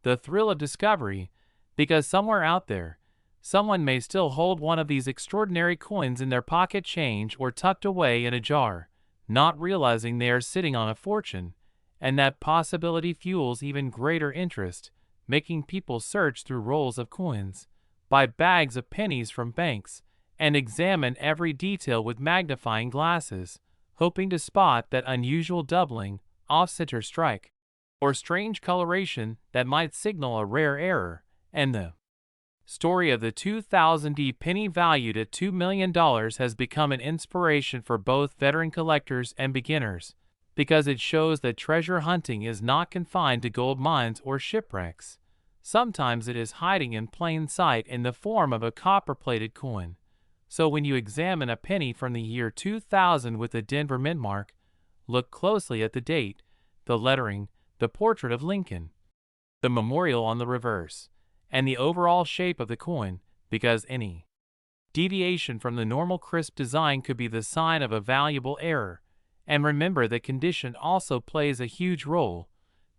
the thrill of discovery, because somewhere out there, someone may still hold one of these extraordinary coins in their pocket change or tucked away in a jar, not realizing they are sitting on a fortune, and that possibility fuels even greater interest, making people search through rolls of coins, buy bags of pennies from banks, and examine every detail with magnifying glasses, hoping to spot that unusual doubling, off-center strike, or strange coloration that might signal a rare error. And the story of the 2000D penny valued at $2 million has become an inspiration for both veteran collectors and beginners, because it shows that treasure hunting is not confined to gold mines or shipwrecks. Sometimes it is hiding in plain sight in the form of a copper-plated coin, So when you examine a penny from the year 2000 with the Denver Mint mark, look closely at the date, the lettering, the portrait of Lincoln, the memorial on the reverse, and the overall shape of the coin, because any deviation from the normal crisp design could be the sign of a valuable error. And remember that condition also plays a huge role,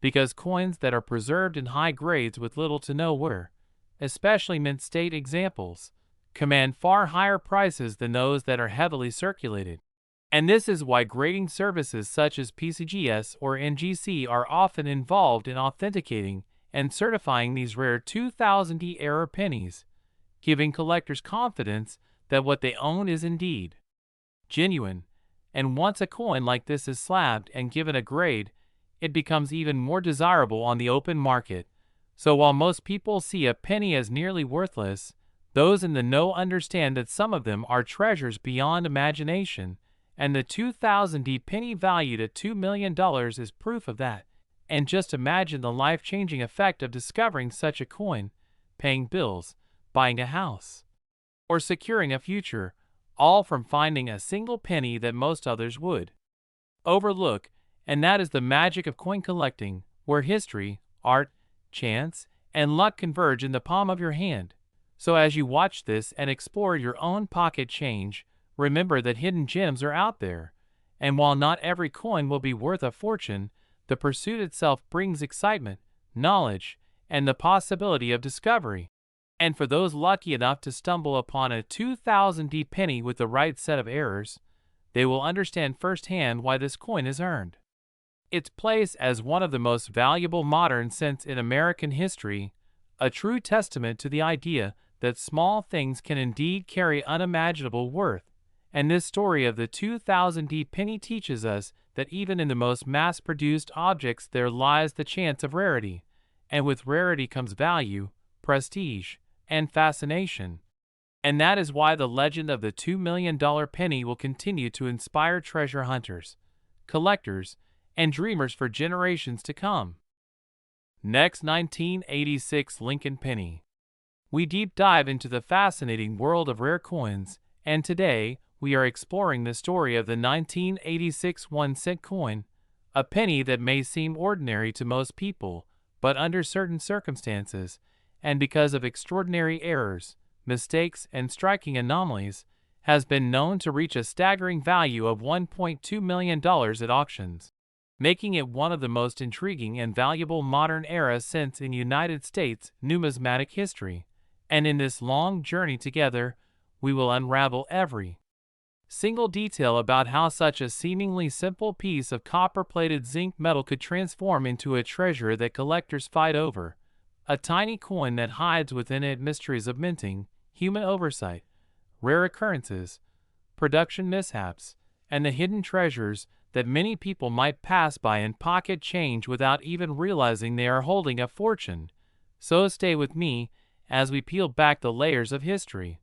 because coins that are preserved in high grades with little to no wear, especially mint state examples, command far higher prices than those that are heavily circulated. And this is why grading services such as PCGS or NGC are often involved in authenticating and certifying these rare 2000 era pennies, giving collectors confidence that what they own is indeed genuine. And once a coin like this is slabbed and given a grade, it becomes even more desirable on the open market. So while most people see a penny as nearly worthless, those in the know understand that some of them are treasures beyond imagination, and the 2000 penny valued at $2 million is proof of that. And just imagine the life-changing effect of discovering such a coin, paying bills, buying a house, or securing a future, all from finding a single penny that most others would overlook. And that is the magic of coin collecting, where history, art, chance, and luck converge in the palm of your hand. So as you watch this and explore your own pocket change, remember that hidden gems are out there. And while not every coin will be worth a fortune, the pursuit itself brings excitement, knowledge, and the possibility of discovery. And for those lucky enough to stumble upon a 2000 penny with the right set of errors, they will understand firsthand why this coin is earned its place as one of the most valuable modern cents in American history, a true testament to the idea that small things can indeed carry unimaginable worth. And this story of the 2000 penny teaches us that even in the most mass-produced objects there lies the chance of rarity, and with rarity comes value, prestige, and fascination. And that is why the legend of the $2 million penny will continue to inspire treasure hunters, collectors, and dreamers for generations to come. Next, 1986 Lincoln Penny. We deep dive into the fascinating world of rare coins, and today we are exploring the story of the 1986 1-cent coin, a penny that may seem ordinary to most people, but under certain circumstances, and because of extraordinary errors, mistakes, and striking anomalies, has been known to reach a staggering value of $1.2 million at auctions, making it one of the most intriguing and valuable modern-era cents in United States numismatic history. And in this long journey together, we will unravel every single detail about how such a seemingly simple piece of copper-plated zinc metal could transform into a treasure that collectors fight over, a tiny coin that hides within it mysteries of minting, human oversight, rare occurrences, production mishaps, and the hidden treasures that many people might pass by in pocket change without even realizing they are holding a fortune. So stay with me as we peel back the layers of history,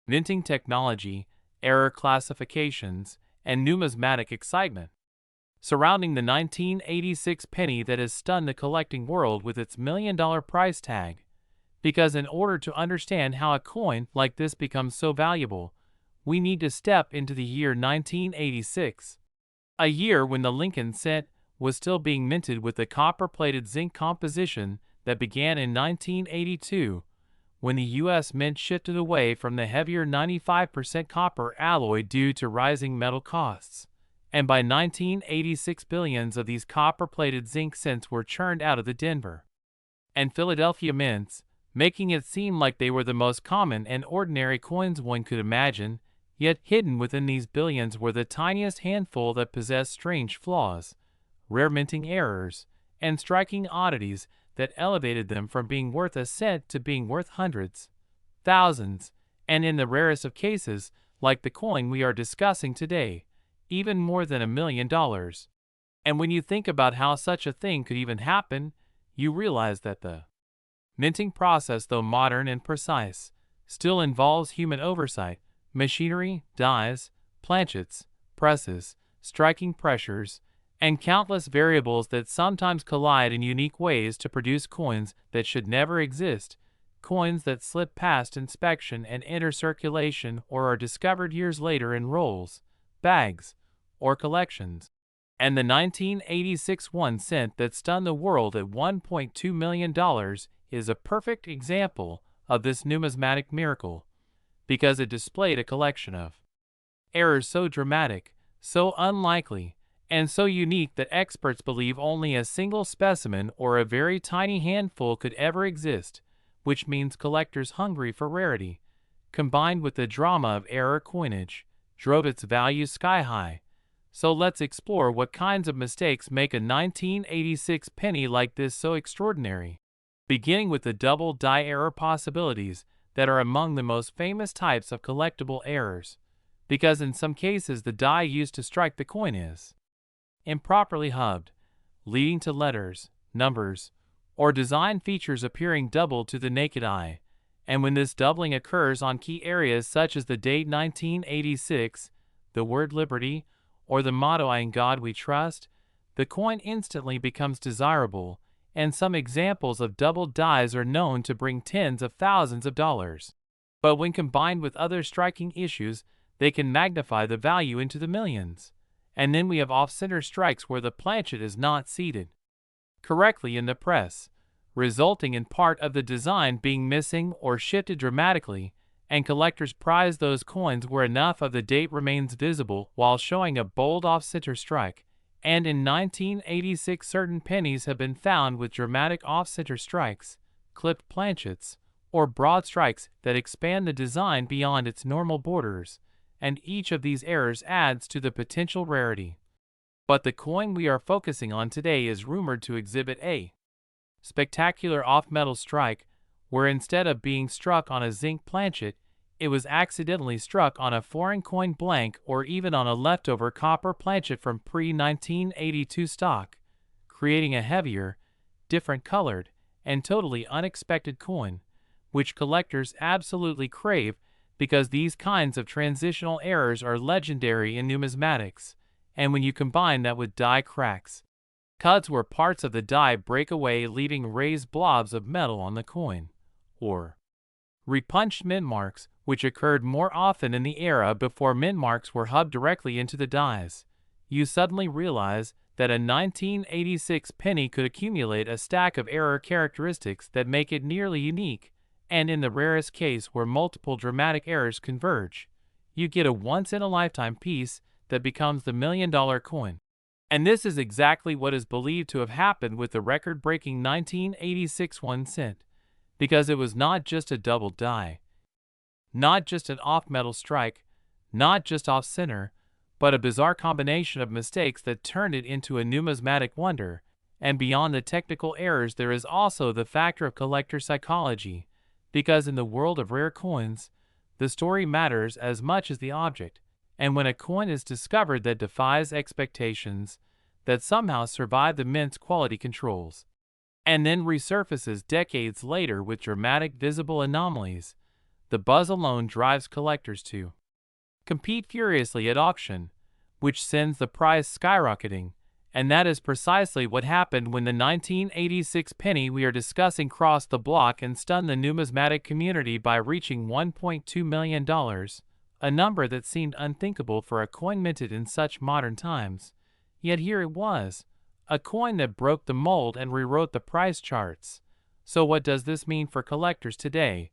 minting technology, error classifications, and numismatic excitement surrounding the 1986 penny that has stunned the collecting world with its $1 million price tag. Because in order to understand how a coin like this becomes so valuable, we need to step into the year 1986. A year when the Lincoln cent was still being minted with the copper-plated zinc composition that began in 1982, when the U.S. Mint shifted away from the heavier 95% copper alloy due to rising metal costs. And by 1986, billions of these copper-plated zinc cents were churned out of the Denver and Philadelphia mints, making it seem like they were the most common and ordinary coins one could imagine. Yet hidden within these billions were the tiniest handful that possessed strange flaws, rare minting errors, and striking oddities that elevated them from being worth a cent to being worth hundreds, thousands, and in the rarest of cases, like the coin we are discussing today, even more than $1 million. And when you think about how such a thing could even happen, you realize that the minting process, though modern and precise, still involves human oversight, machinery, dyes, planchets, presses, striking pressures, and countless variables that sometimes collide in unique ways to produce coins that should never exist. coins that slip past inspection and enter circulation or are discovered years later in rolls, bags, or collections. And the 1986 1 cent that stunned the world at $1.2 million is a perfect example of this numismatic miracle, because it displayed a collection of errors so dramatic, so unlikely, and so unique that experts believe only a single specimen or a very tiny handful could ever exist, which means collectors hungry for rarity, combined with the drama of error coinage, drove its value sky high. So let's explore what kinds of mistakes make a 1986 penny like this so extraordinary. Beginning with the double die error possibilities that are among the most famous types of collectible errors, because in some cases the die used to strike the coin is improperly hubbed, leading to letters, numbers, or design features appearing double to the naked eye, and when this doubling occurs on key areas such as the date 1986, the word liberty, or the motto "In God We Trust," the coin instantly becomes desirable, and some examples of doubled dies are known to bring tens of thousands of dollars. But when combined with other striking issues, they can magnify the value into the millions. And then we have off-center strikes where the planchet is not seated correctly in the press, resulting in part of the design being missing or shifted dramatically, and collectors prize those coins where enough of the date remains visible while showing a bold off-center strike. And in 1986 certain pennies have been found with dramatic off-center strikes, clipped planchets, or broad strikes that expand the design beyond its normal borders, and each of these errors adds to the potential rarity. But the coin we are focusing on today is rumored to exhibit a spectacular off-metal strike, where instead of being struck on a zinc planchet, it was accidentally struck on a foreign coin blank or even on a leftover copper planchet from pre-1982 stock, creating a heavier, different-colored, and totally unexpected coin, which collectors absolutely crave because these kinds of transitional errors are legendary in numismatics, and when you combine that with die cracks, cuts where parts of the die break away leaving raised blobs of metal on the coin, or repunched mint marks, which occurred more often in the era before mint marks were hubbed directly into the dies, you suddenly realize that a 1986 penny could accumulate a stack of error characteristics that make it nearly unique, and in the rarest case where multiple dramatic errors converge, you get a once-in-a-lifetime piece that becomes the million-dollar coin. And this is exactly what is believed to have happened with the record-breaking 1986 1 cent, because it was not just a double die, not just an off-metal strike, not just off-center, but a bizarre combination of mistakes that turned it into a numismatic wonder. And beyond the technical errors, there is also the factor of collector psychology, because in the world of rare coins, the story matters as much as the object, and when a coin is discovered that defies expectations, that somehow survived the mint's quality controls, and then resurfaces decades later with dramatic visible anomalies, the buzz alone drives collectors to compete furiously at auction, which sends the price skyrocketing. And that is precisely what happened when the 1986 penny we are discussing crossed the block and stunned the numismatic community by reaching $1.2 million, a number that seemed unthinkable for a coin minted in such modern times. Yet here it was, a coin that broke the mold and rewrote the price charts. So what does this mean for collectors today?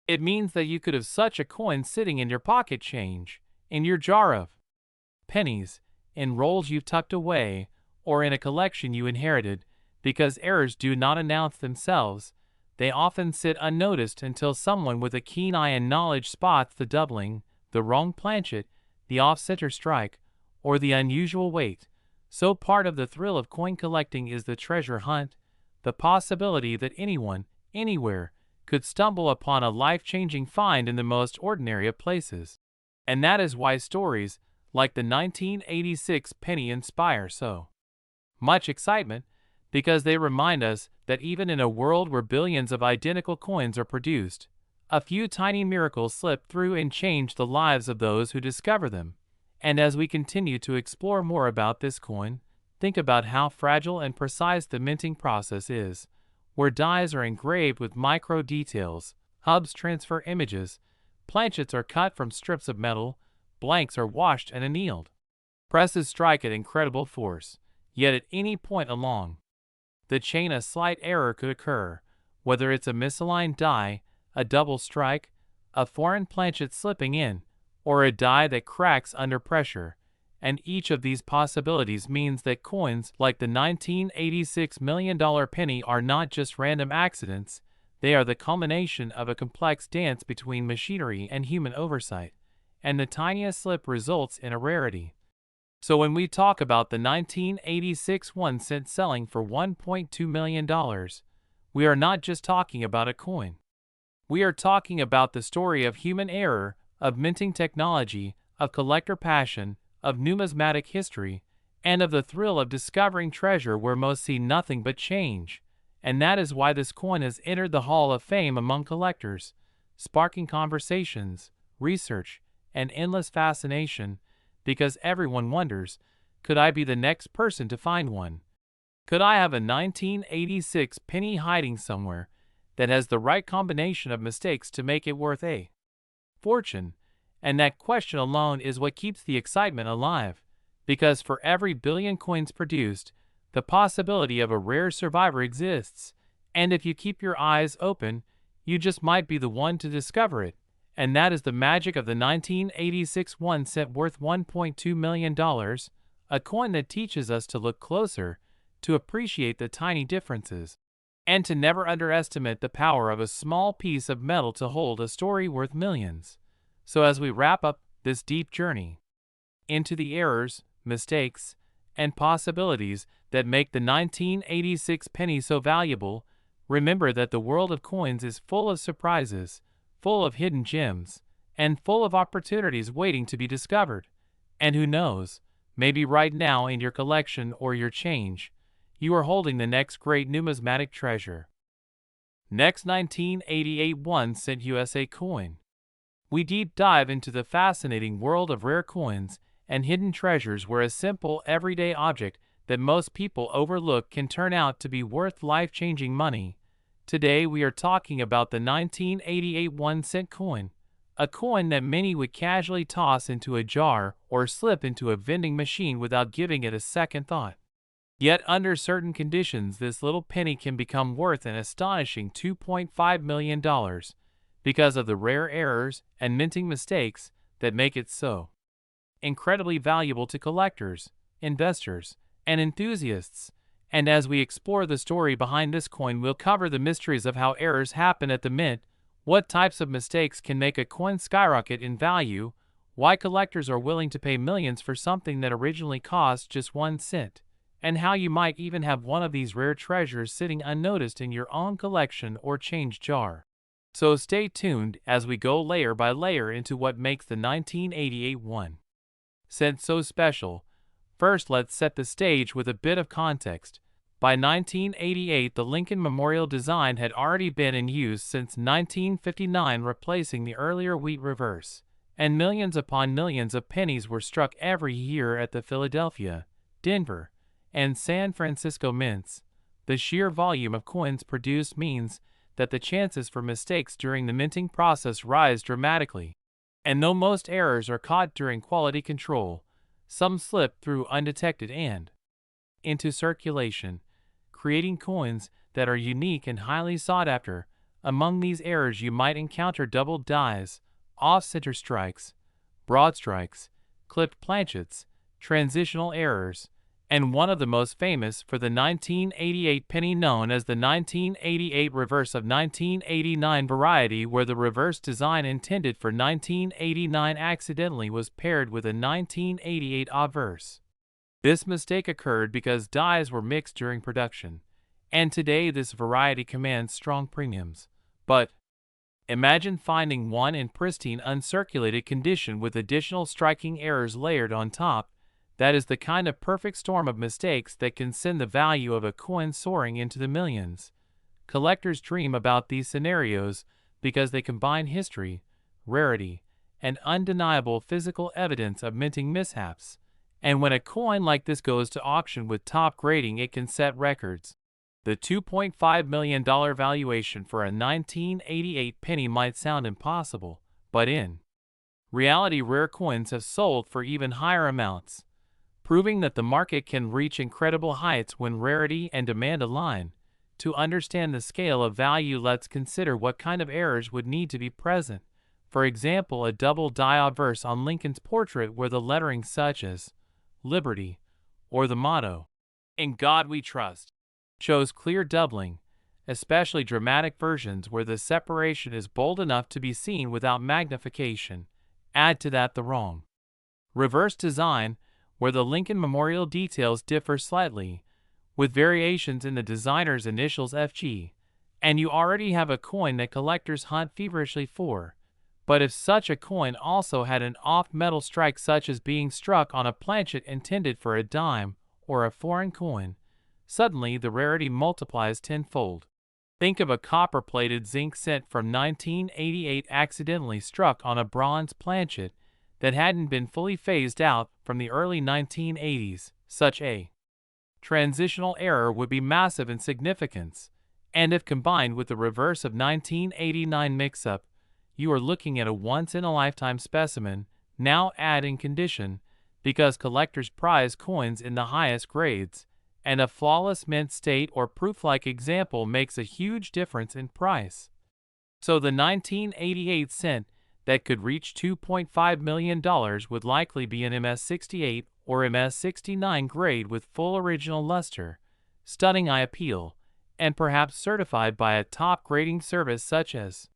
It means that you could have such a coin sitting in your pocket change, in your jar of pennies, in rolls you've tucked away, or in a collection you inherited, because errors do not announce themselves. They often sit unnoticed until someone with a keen eye and knowledge spots the doubling, the wrong planchet, the off-center strike, or the unusual weight. So part of the thrill of coin collecting is the treasure hunt, the possibility that anyone, anywhere, could stumble upon a life-changing find in the most ordinary of places. And that is why stories like the 1986 penny inspire so much excitement, because they remind us that even in a world where billions of identical coins are produced, a few tiny miracles slip through and change the lives of those who discover them. And as we continue to explore more about this coin, think about how fragile and precise the minting process is, where dies are engraved with micro details, hubs transfer images, planchets are cut from strips of metal, blanks are washed and annealed. Presses strike at incredible force, yet at any point along the chain a slight error could occur, whether it's a misaligned die, a double strike, a foreign planchet slipping in, or a die that cracks under pressure, and each of these possibilities means that coins like the $1986 million penny are not just random accidents, they are the culmination of a complex dance between machinery and human oversight, and the tiniest slip results in a rarity. So when we talk about the 1986 1 cent selling for $1.2 million, we are not just talking about a coin. We are talking about the story of human error, of minting technology, of collector passion, of numismatic history, and of the thrill of discovering treasure where most see nothing but change. And that is why this coin has entered the Hall of Fame among collectors, sparking conversations, research, and endless fascination, because everyone wonders, could I be the next person to find one? Could I have a 1986 penny hiding somewhere that has the right combination of mistakes to make it worth a fortune? And that question alone is what keeps the excitement alive, because for every billion coins produced, the possibility of a rare survivor exists, and if you keep your eyes open, you just might be the one to discover it. And that is the magic of the 1986 1 cent worth $1.2 million, a coin that teaches us to look closer, to appreciate the tiny differences, and to never underestimate the power of a small piece of metal to hold a story worth millions. So as we wrap up this deep journey into the errors, mistakes, and possibilities that make the 1986 penny so valuable, remember that the world of coins is full of surprises, full of hidden gems, and full of opportunities waiting to be discovered. And who knows, maybe right now in your collection or your change, you are holding the next great numismatic treasure. Next, 1988 1 cent USA coin. We deep dive into the fascinating world of rare coins and hidden treasures where a simple, everyday object that most people overlook can turn out to be worth life-changing money. Today we are talking about the 1988 1 cent coin, a coin that many would casually toss into a jar or slip into a vending machine without giving it a second thought. Yet under certain conditions this little penny can become worth an astonishing $2.5 million because of the rare errors and minting mistakes that make it so incredibly valuable to collectors, investors, and enthusiasts. And as we explore the story behind this coin, we'll cover the mysteries of how errors happen at the mint, what types of mistakes can make a coin skyrocket in value, why collectors are willing to pay millions for something that originally cost just 1 cent, and how you might even have one of these rare treasures sitting unnoticed in your own collection or change jar. So stay tuned as we go layer by layer into what makes the 1988 1 cent so special. First, let's set the stage with a bit of context. By 1988, the Lincoln Memorial design had already been in use since 1959, replacing the earlier wheat reverse, and millions upon millions of pennies were struck every year at the Philadelphia, Denver, and San Francisco mints. The sheer volume of coins produced means that the chances for mistakes during the minting process rise dramatically. And though most errors are caught during quality control, some slip through undetected and into circulation, creating coins that are unique and highly sought after. Among these errors you might encounter doubled dies, off-center strikes, broad strikes, clipped planchets, transitional errors, and one of the most famous for the 1988 penny known as the 1988 reverse of 1989 variety, where the reverse design intended for 1989 accidentally was paired with a 1988 obverse. This mistake occurred because dies were mixed during production, and today this variety commands strong premiums. But imagine finding one in pristine uncirculated condition with additional striking errors layered on top. That is the kind of perfect storm of mistakes that can send the value of a coin soaring into the millions. Collectors dream about these scenarios because they combine history, rarity, and undeniable physical evidence of minting mishaps. And when a coin like this goes to auction with top grading, it can set records. The $2.5 million valuation for a 1988 penny might sound impossible, but in reality, rare coins have sold for even higher amounts, proving that the market can reach incredible heights when rarity and demand align. To understand the scale of value, let's consider what kind of errors would need to be present. For example, a double die obverse on Lincoln's portrait where the lettering such as Liberty or the motto, "In God We Trust," shows clear doubling, especially dramatic versions where the separation is bold enough to be seen without magnification. Add to that the wrong reverse design, where the Lincoln Memorial details differ slightly, with variations in the designer's initials FG, and you already have a coin that collectors hunt feverishly for. But if such a coin also had an off-metal strike, such as being struck on a planchet intended for a dime or a foreign coin, suddenly the rarity multiplies tenfold. Think of a copper-plated zinc cent from 1988 accidentally struck on a bronze planchet that hadn't been fully phased out from the early 1980s. Such a transitional error would be massive in significance, and if combined with the reverse of 1989 mix-up, you are looking at a once-in-a-lifetime specimen. Now add in condition, because collectors prize coins in the highest grades, and a flawless mint state or proof-like example makes a huge difference in price. So the 1988 cent that could reach $2.5 million would likely be an MS-68 or MS-69 grade with full original luster, stunning eye appeal, and perhaps certified by a top grading service such as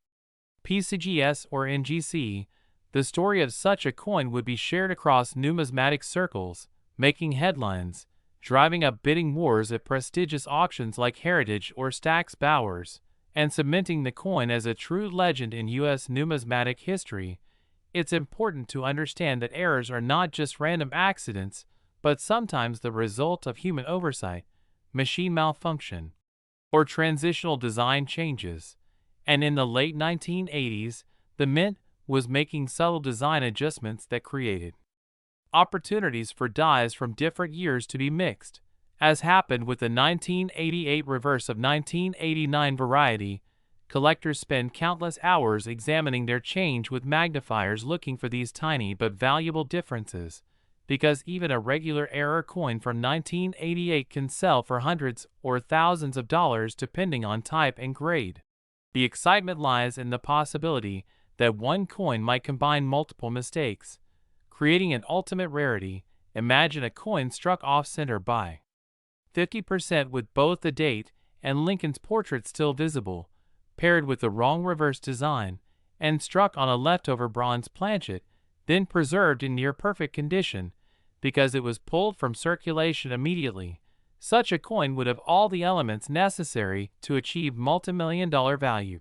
PCGS or NGC. The story of such a coin would be shared across numismatic circles, making headlines, driving up bidding wars at prestigious auctions like Heritage or Stack's Bowers, and cementing the coin as a true legend in U.S. numismatic history. It's important to understand that errors are not just random accidents, but sometimes the result of human oversight, machine malfunction, or transitional design changes. And in the late 1980s, the Mint was making subtle design adjustments that created opportunities for dies from different years to be mixed. As happened with the 1988 reverse of 1989 variety, collectors spend countless hours examining their change with magnifiers looking for these tiny but valuable differences, because even a regular error coin from 1988 can sell for hundreds or thousands of dollars depending on type and grade. The excitement lies in the possibility that one coin might combine multiple mistakes, creating an ultimate rarity. Imagine a coin struck off-center by 50% with both the date and Lincoln's portrait still visible, paired with the wrong reverse design, and struck on a leftover bronze planchet, then preserved in near-perfect condition because it was pulled from circulation immediately. Such a coin would have all the elements necessary to achieve multimillion-dollar value.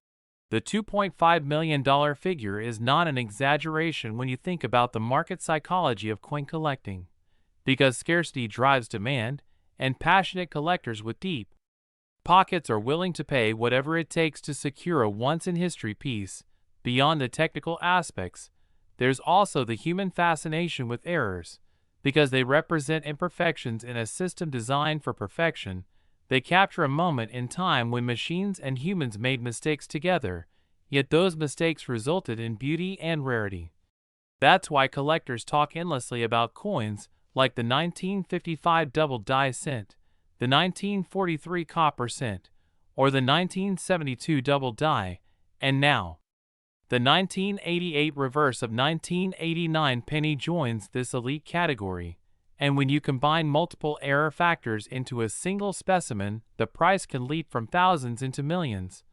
The $2.5 million figure is not an exaggeration when you think about the market psychology of coin collecting, because scarcity drives demand, and passionate collectors with deep pockets are willing to pay whatever it takes to secure a once-in-history piece. Beyond the technical aspects, there's also the human fascination with errors. Because they represent imperfections in a system designed for perfection, they capture a moment in time when machines and humans made mistakes together, yet those mistakes resulted in beauty and rarity. That's why collectors talk endlessly about coins like the 1955 double die cent, the 1943 copper cent, or the 1972 double die, and now the 1988 reverse of 1989 penny joins this elite category. And when you combine multiple error factors into a single specimen, the price can leap from thousands into millions.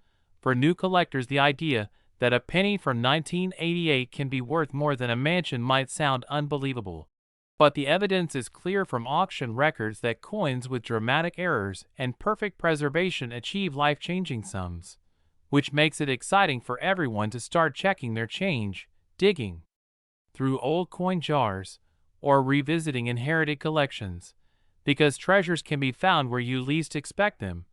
For new collectors, the idea that a penny from 1988 can be worth more than a mansion might sound unbelievable. But the evidence is clear from auction records that coins with dramatic errors and perfect preservation achieve life-changing sums, which makes it exciting for everyone to start checking their change, digging through old coin jars, or revisiting inherited collections, because treasures can be found where you least expect them.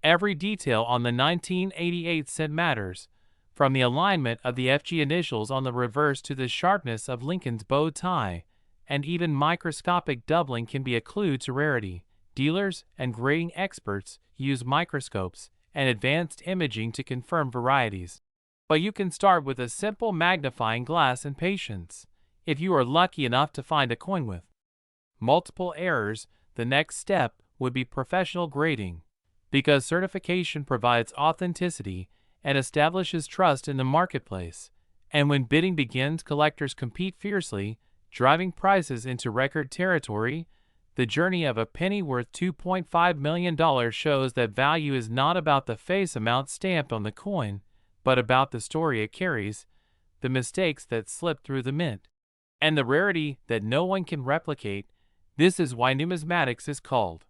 Every detail on the 1988 cent matters, from the alignment of the FG initials on the reverse to the sharpness of Lincoln's bow tie, and even microscopic doubling can be a clue to rarity. Dealers and grading experts use microscopes and advanced imaging to confirm varieties. But you can start with a simple magnifying glass and patience. If you are lucky enough to find a coin with multiple errors, the next step would be professional grading, because certification provides authenticity and establishes trust in the marketplace. And when bidding begins, collectors compete fiercely, driving prices into record territory. The journey of a penny worth $2.5 million shows that value is not about the face amount stamped on the coin, but about the story it carries, the mistakes that slip through the mint, and the rarity that no one can replicate. This is why numismatics is called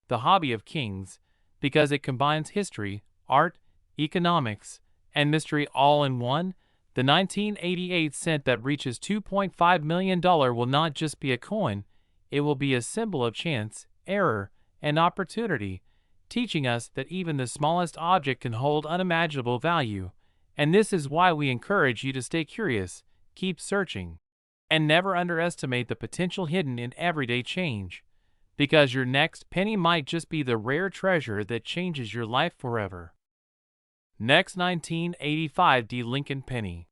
the hobby of kings, because it combines history, art, economics, and mystery all in one. The 1988 cent that reaches $2.5 million will not just be a coin, it will be a symbol of chance, error, and opportunity, teaching us that even the smallest object can hold unimaginable value. And this is why we encourage you to stay curious, keep searching, and never underestimate the potential hidden in everyday change, because your next penny might just be the rare treasure that changes your life forever. Next, 1985 D. Lincoln penny.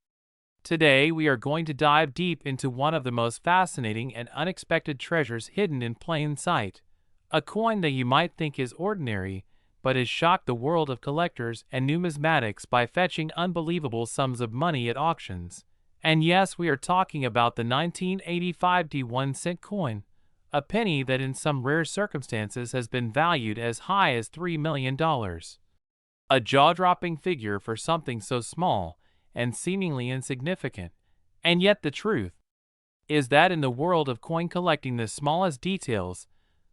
Today we are going to dive deep into one of the most fascinating and unexpected treasures hidden in plain sight. A coin that you might think is ordinary, but has shocked the world of collectors and numismatics by fetching unbelievable sums of money at auctions. And yes, we are talking about the 1985 D 1-cent coin, a penny that in some rare circumstances has been valued as high as $3 million. A jaw-dropping figure for something so small and seemingly insignificant. And yet the truth is that in the world of coin collecting, the smallest details,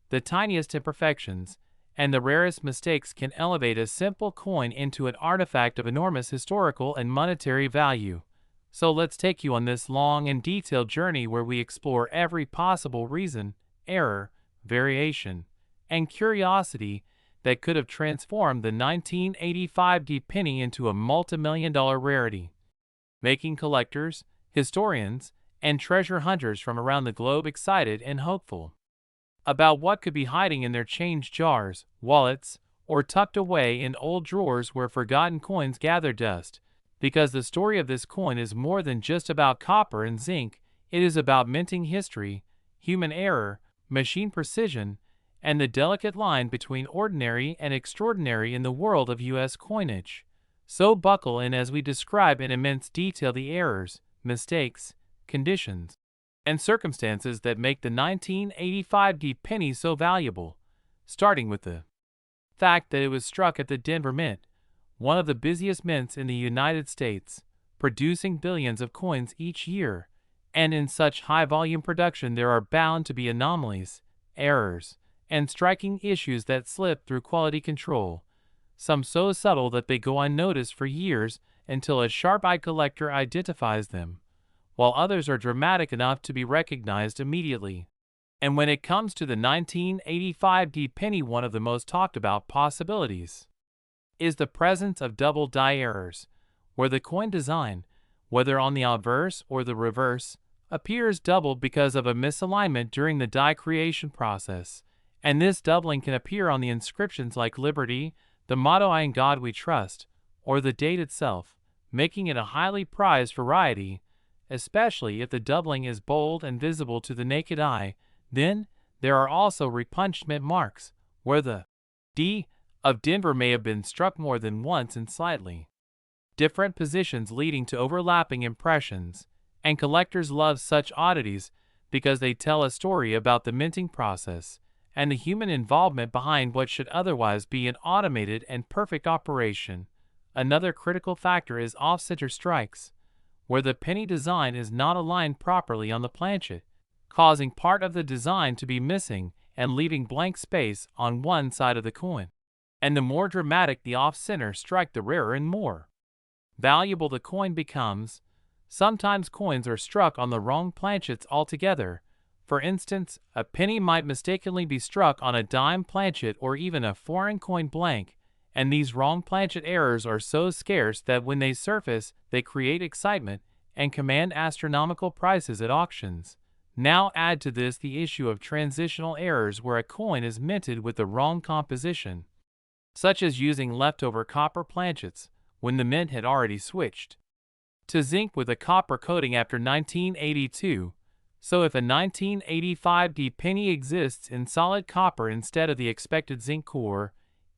the tiniest imperfections, and the rarest mistakes can elevate a simple coin into an artifact of enormous historical and monetary value. So let's take you on this long and detailed journey where we explore every possible reason, error, variation, and curiosity that could have transformed the 1985 D penny into a multi-million-dollar rarity, making collectors, historians, and treasure hunters from around the globe excited and hopeful about what could be hiding in their change jars, wallets, or tucked away in old drawers where forgotten coins gather dust. Because the story of this coin is more than just about copper and zinc, it is about minting history, human error, machine precision, and the delicate line between ordinary and extraordinary in the world of U.S. coinage. So buckle in as we describe in immense detail the errors, mistakes, conditions, and circumstances that make the 1985 D penny so valuable, starting with the fact that it was struck at the Denver Mint, one of the busiest mints in the United States, producing billions of coins each year. And in such high-volume production there are bound to be anomalies, errors, and striking issues that slip through quality control, some so subtle that they go unnoticed for years until a sharp-eyed collector identifies them, while others are dramatic enough to be recognized immediately. And when it comes to the 1985 D penny, one of the most talked about possibilities is the presence of double die errors, where the coin design, whether on the obverse or the reverse, appears doubled because of a misalignment during the die creation process. And this doubling can appear on the inscriptions like Liberty, the motto "In God We Trust," or the date itself, making it a highly prized variety, especially if the doubling is bold and visible to the naked eye. Then, there are also repunchment marks, where the D of Denver may have been struck more than once in slightly different positions, leading to overlapping impressions. And collectors love such oddities because they tell a story about the minting process and the human involvement behind what should otherwise be an automated and perfect operation. Another critical factor is off-center strikes, where the penny design is not aligned properly on the planchet, causing part of the design to be missing and leaving blank space on one side of the coin. And the more dramatic the off-center strike, the rarer and more valuable the coin becomes. Sometimes coins are struck on the wrong planchets altogether. For instance, a penny might mistakenly be struck on a dime planchet or even a foreign coin blank, and these wrong planchet errors are so scarce that when they surface, they create excitement and command astronomical prices at auctions. Now add to this the issue of transitional errors where a coin is minted with the wrong composition, such as using leftover copper planchets when the mint had already switched to zinc with a copper coating after 1982. So if a 1985 penny exists in solid copper instead of the expected zinc core,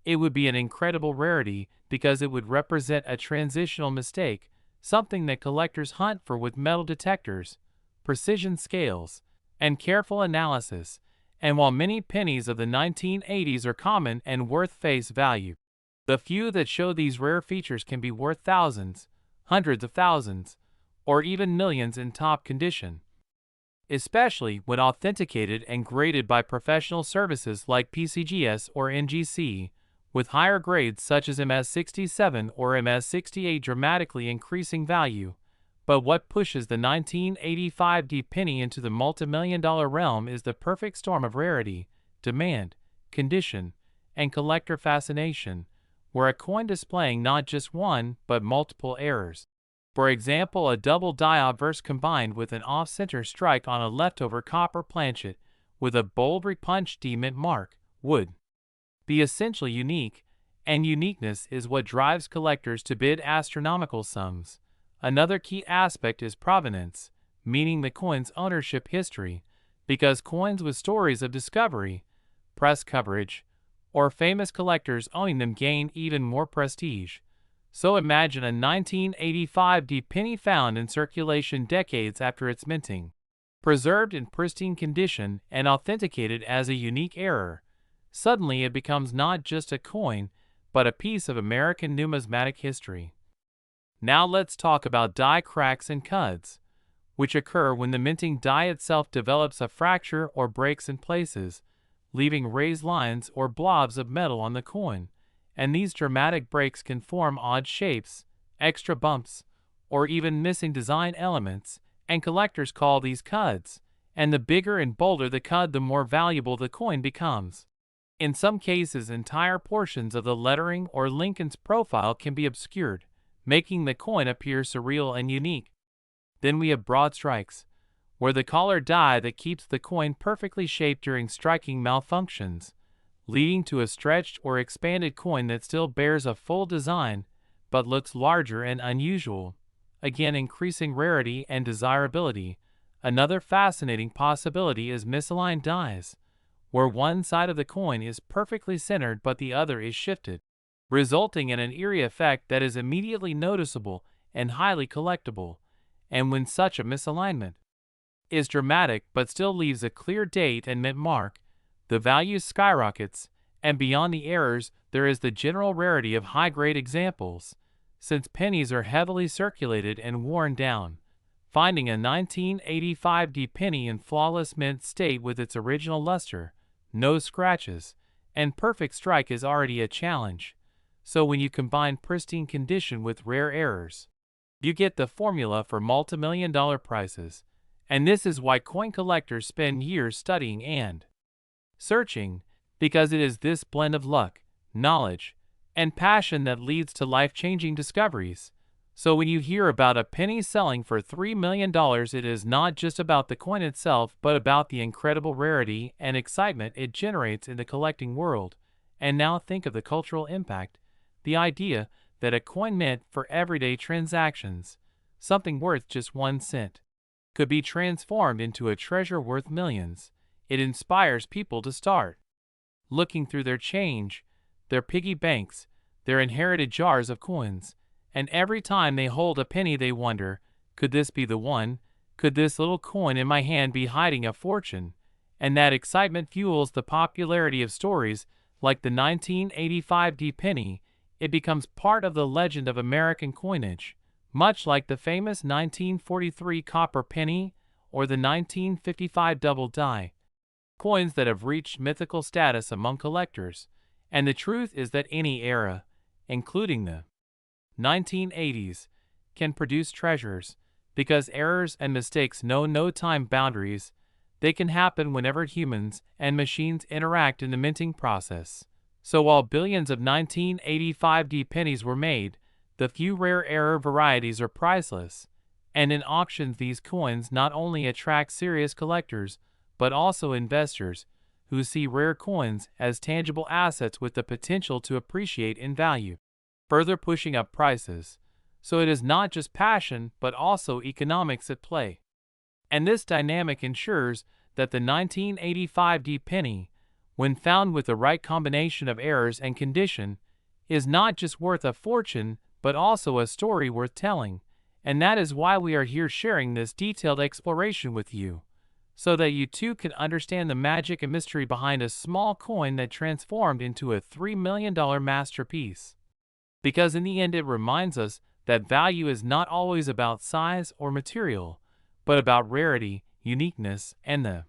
it would be an incredible rarity because it would represent a transitional mistake, something that collectors hunt for with metal detectors, precision scales, and careful analysis. And while many pennies of the 1980s are common and worth face value, the few that show these rare features can be worth thousands, hundreds of thousands, or even millions in top condition, especially when authenticated and graded by professional services like PCGS or NGC, with higher grades such as MS67 or MS68 dramatically increasing value. But what pushes the 1985 penny into the multimillion-dollar realm is the perfect storm of rarity, demand, condition, and collector fascination, where a coin displaying not just one but multiple errors. For example, a double die obverse combined with an off-center strike on a leftover copper planchet with a bold repunched mint mark would be essentially unique, and uniqueness is what drives collectors to bid astronomical sums. Another key aspect is provenance, meaning the coin's ownership history, because coins with stories of discovery, press coverage, or famous collectors owning them gain even more prestige. So imagine a 1985 penny found in circulation decades after its minting, preserved in pristine condition and authenticated as a unique error. Suddenly it becomes not just a coin, but a piece of American numismatic history. Now let's talk about die cracks and cuds, which occur when the minting die itself develops a fracture or breaks in places, leaving raised lines or blobs of metal on the coin. And these dramatic breaks can form odd shapes, extra bumps, or even missing design elements, and collectors call these cuds. And the bigger and bolder the cud, the more valuable the coin becomes. In some cases, entire portions of the lettering or Lincoln's profile can be obscured, making the coin appear surreal and unique. Then we have broad strikes, where the collar die that keeps the coin perfectly shaped during striking malfunctions, leading to a stretched or expanded coin that still bears a full design, but looks larger and unusual, again increasing rarity and desirability. Another fascinating possibility is misaligned dies, where one side of the coin is perfectly centered but the other is shifted, resulting in an eerie effect that is immediately noticeable and highly collectible. And when such a misalignment is dramatic but still leaves a clear date and mint mark, the value skyrockets. And beyond the errors, there is the general rarity of high-grade examples. Since pennies are heavily circulated and worn down, finding a 1985 penny in flawless mint state with its original luster, no scratches, and perfect strike is already a challenge. So when you combine pristine condition with rare errors, you get the formula for multimillion-dollar prices. And this is why coin collectors spend years studying and searching, because it is this blend of luck, knowledge, and passion that leads to life-changing discoveries. So when you hear about a penny selling for $3 million, it is not just about the coin itself, but about the incredible rarity and excitement it generates in the collecting world. And now think of the cultural impact. The idea that a coin meant for everyday transactions, something worth just 1 cent, could be transformed into a treasure worth millions. It inspires people to start looking through their change, their piggy banks, their inherited jars of coins, and every time they hold a penny they wonder, could this be the one? Could this little coin in my hand be hiding a fortune? And that excitement fuels the popularity of stories like the 1985 penny. It becomes part of the legend of American coinage, much like the famous 1943 copper penny or the 1955 double die, coins that have reached mythical status among collectors. And the truth is that any era, including the 1980s, can produce treasures, because errors and mistakes know no time boundaries. They can happen whenever humans and machines interact in the minting process. So while billions of 1985 pennies were made, the few rare error varieties are priceless, And in auctions, these coins not only attract serious collectors, but also investors who see rare coins as tangible assets with the potential to appreciate in value, further pushing up prices. So it is not just passion, but also economics at play. And this dynamic ensures that the 1985 D penny, when found with the right combination of errors and condition, is not just worth a fortune, but also a story worth telling. And that is why we are here sharing this detailed exploration with you, so that you too can understand the magic and mystery behind a small coin that transformed into a $3 million masterpiece. Because in the end, it reminds us that value is not always about size or material, but about rarity, uniqueness, and the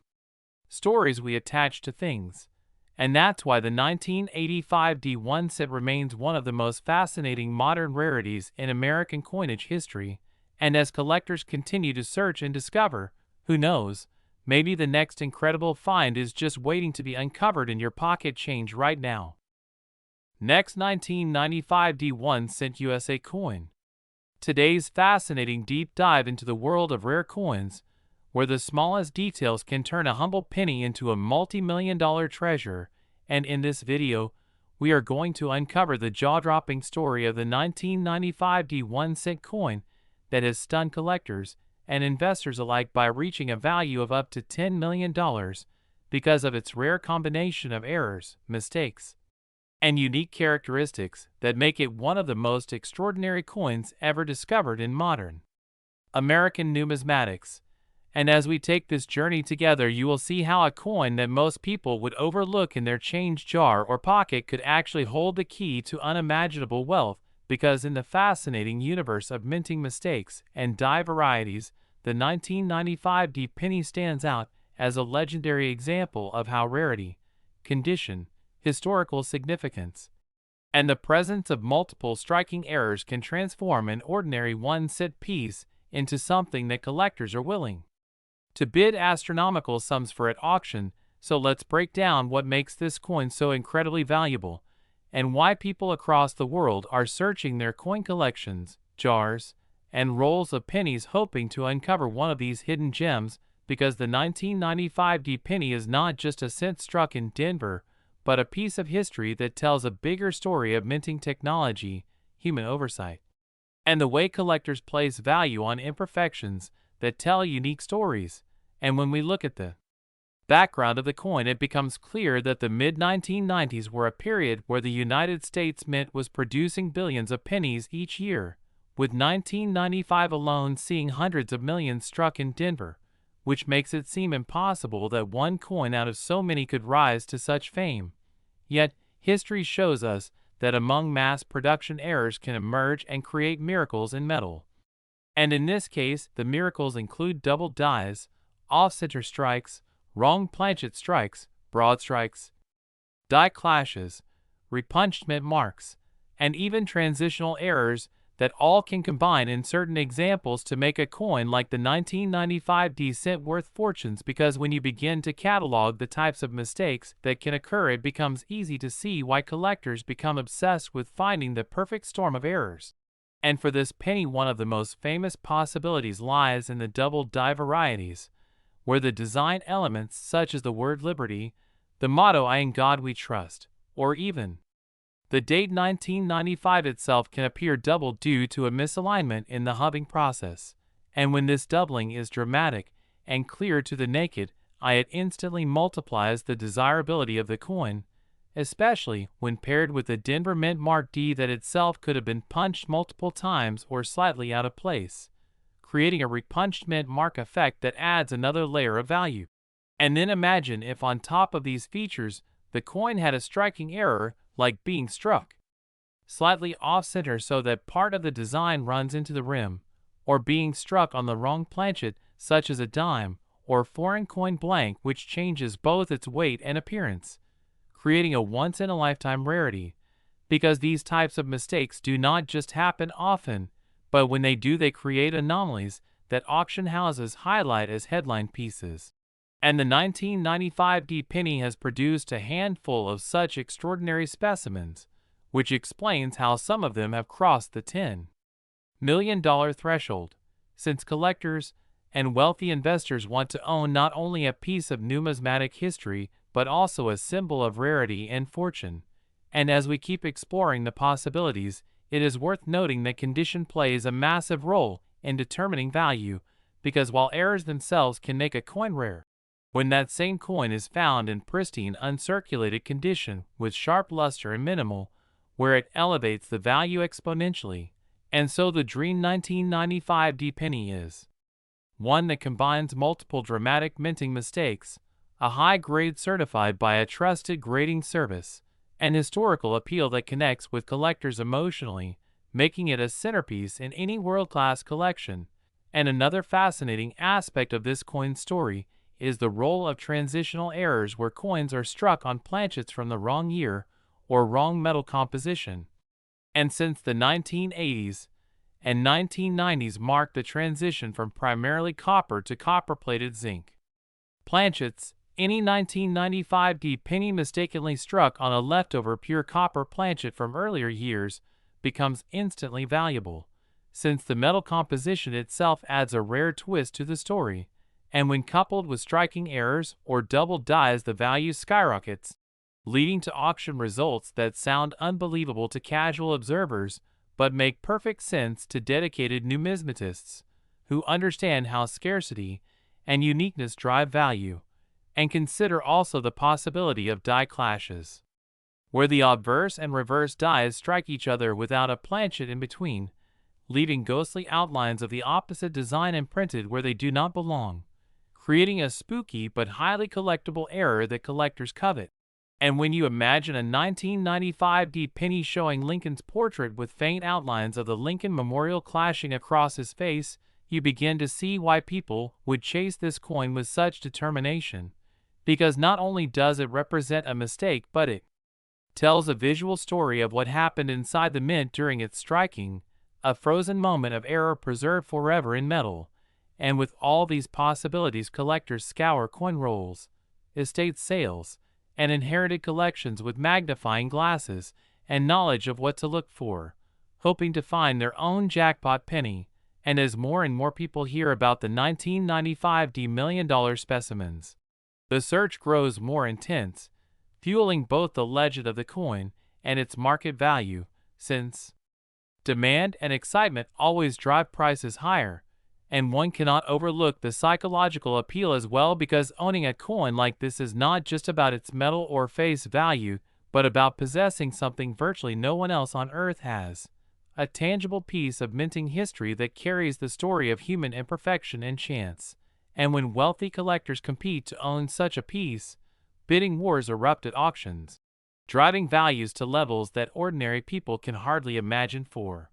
stories we attach to things. And that's why the 1985 D1 set remains one of the most fascinating modern rarities in American coinage history. And as collectors continue to search and discover, who knows, maybe the next incredible find is just waiting to be uncovered in your pocket change right now. Next, 1995 D1 cent USA coin. Today's fascinating deep dive into the world of rare coins, where the smallest details can turn a humble penny into a multi-million-dollar treasure. And in this video, we are going to uncover the jaw-dropping story of the 1995 D1 cent coin that has stunned collectors and investors alike by reaching a value of up to $10 million because of its rare combination of errors, mistakes, and unique characteristics that make it one of the most extraordinary coins ever discovered in modern American numismatics. And as we take this journey together, you will see how a coin that most people would overlook in their change jar or pocket could actually hold the key to unimaginable wealth, because in the fascinating universe of minting mistakes and die varieties, the 1995 D penny stands out as a legendary example of how rarity, condition, historical significance, and the presence of multiple striking errors can transform an ordinary one-cent piece into something that collectors are willing to bid astronomical sums for at auction. So let's break down what makes this coin so incredibly valuable, and why people across the world are searching their coin collections, jars, and rolls of pennies hoping to uncover one of these hidden gems. Because the 1995 D penny is not just a cent struck in Denver, but a piece of history that tells a bigger story of minting technology, human oversight, and the way collectors place value on imperfections that tell unique stories. And when we look at the background of the coin, it becomes clear that the mid-1990s were a period where the United States Mint was producing billions of pennies each year, with 1995 alone seeing hundreds of millions struck in Denver, which makes it seem impossible that one coin out of so many could rise to such fame. Yet, history shows us that among mass production errors can emerge and create miracles in metal. And in this case, the miracles include double dies, off-center strikes, wrong planchet strikes, broad strikes, die clashes, repunched mint marks, and even transitional errors that all can combine in certain examples to make a coin like the 1995 D cent worth fortunes. Because when you begin to catalog the types of mistakes that can occur, it becomes easy to see why collectors become obsessed with finding the perfect storm of errors. And for this penny, one of the most famous possibilities lies in the double die varieties, where the design elements such as the word liberty, the motto "I in God we trust," or even the date 1995 itself can appear doubled due to a misalignment in the hubbing process. And when this doubling is dramatic and clear to the naked eye, it instantly multiplies the desirability of the coin, especially when paired with the Denver Mint Mark D that itself could have been punched multiple times or slightly out of place, creating a repunched mint mark effect that adds another layer of value. And then imagine if on top of these features, the coin had a striking error, like being struck slightly off-center so that part of the design runs into the rim, or being struck on the wrong planchet, such as a dime or foreign coin blank, which changes both its weight and appearance, creating a once-in-a-lifetime rarity. Because these types of mistakes do not just happen often, but when they do, they create anomalies that auction houses highlight as headline pieces. And the 1995 D penny has produced a handful of such extraordinary specimens, which explains how some of them have crossed the $10 million threshold. since collectors and wealthy investors want to own not only a piece of numismatic history but also a symbol of rarity and fortune. And as we keep exploring the possibilities, it is worth noting that condition plays a massive role in determining value, because while errors themselves can make a coin rare, when that same coin is found in pristine uncirculated condition with sharp luster and minimal, where it elevates the value exponentially. And so the dream 1995 D penny is one that combines multiple dramatic minting mistakes, a high grade certified by a trusted grading service, an historical appeal that connects with collectors emotionally, making it a centerpiece in any world-class collection. And another fascinating aspect of this coin story is the role of transitional errors, where coins are struck on planchets from the wrong year or wrong metal composition. And since the 1980s and 1990s marked the transition from primarily copper to copper-plated zinc planchets, any 1995 D penny mistakenly struck on a leftover pure copper planchet from earlier years becomes instantly valuable, since the metal composition itself adds a rare twist to the story. And when coupled with striking errors or double dies, the value skyrockets, leading to auction results that sound unbelievable to casual observers but make perfect sense to dedicated numismatists who understand how scarcity and uniqueness drive value. And consider also the possibility of die clashes, where the obverse and reverse dies strike each other without a planchet in between, leaving ghostly outlines of the opposite design imprinted where they do not belong, creating a spooky but highly collectible error that collectors covet. And when you imagine a 1995 D penny showing Lincoln's portrait with faint outlines of the Lincoln Memorial clashing across his face, you begin to see why people would chase this coin with such determination. Because not only does it represent a mistake, but it tells a visual story of what happened inside the mint during its striking, a frozen moment of error preserved forever in metal. And with all these possibilities, collectors scour coin rolls, estate sales, and inherited collections with magnifying glasses and knowledge of what to look for, hoping to find their own jackpot penny. And as more and more people hear about the 1995 D $1 million specimens, the search grows more intense, fueling both the legend of the coin and its market value, since demand and excitement always drive prices higher. And one cannot overlook the psychological appeal as well, because owning a coin like this is not just about its metal or face value, but about possessing something virtually no one else on earth has, a tangible piece of minting history that carries the story of human imperfection and chance. And when wealthy collectors compete to own such a piece, bidding wars erupt at auctions, driving values to levels that ordinary people can hardly imagine for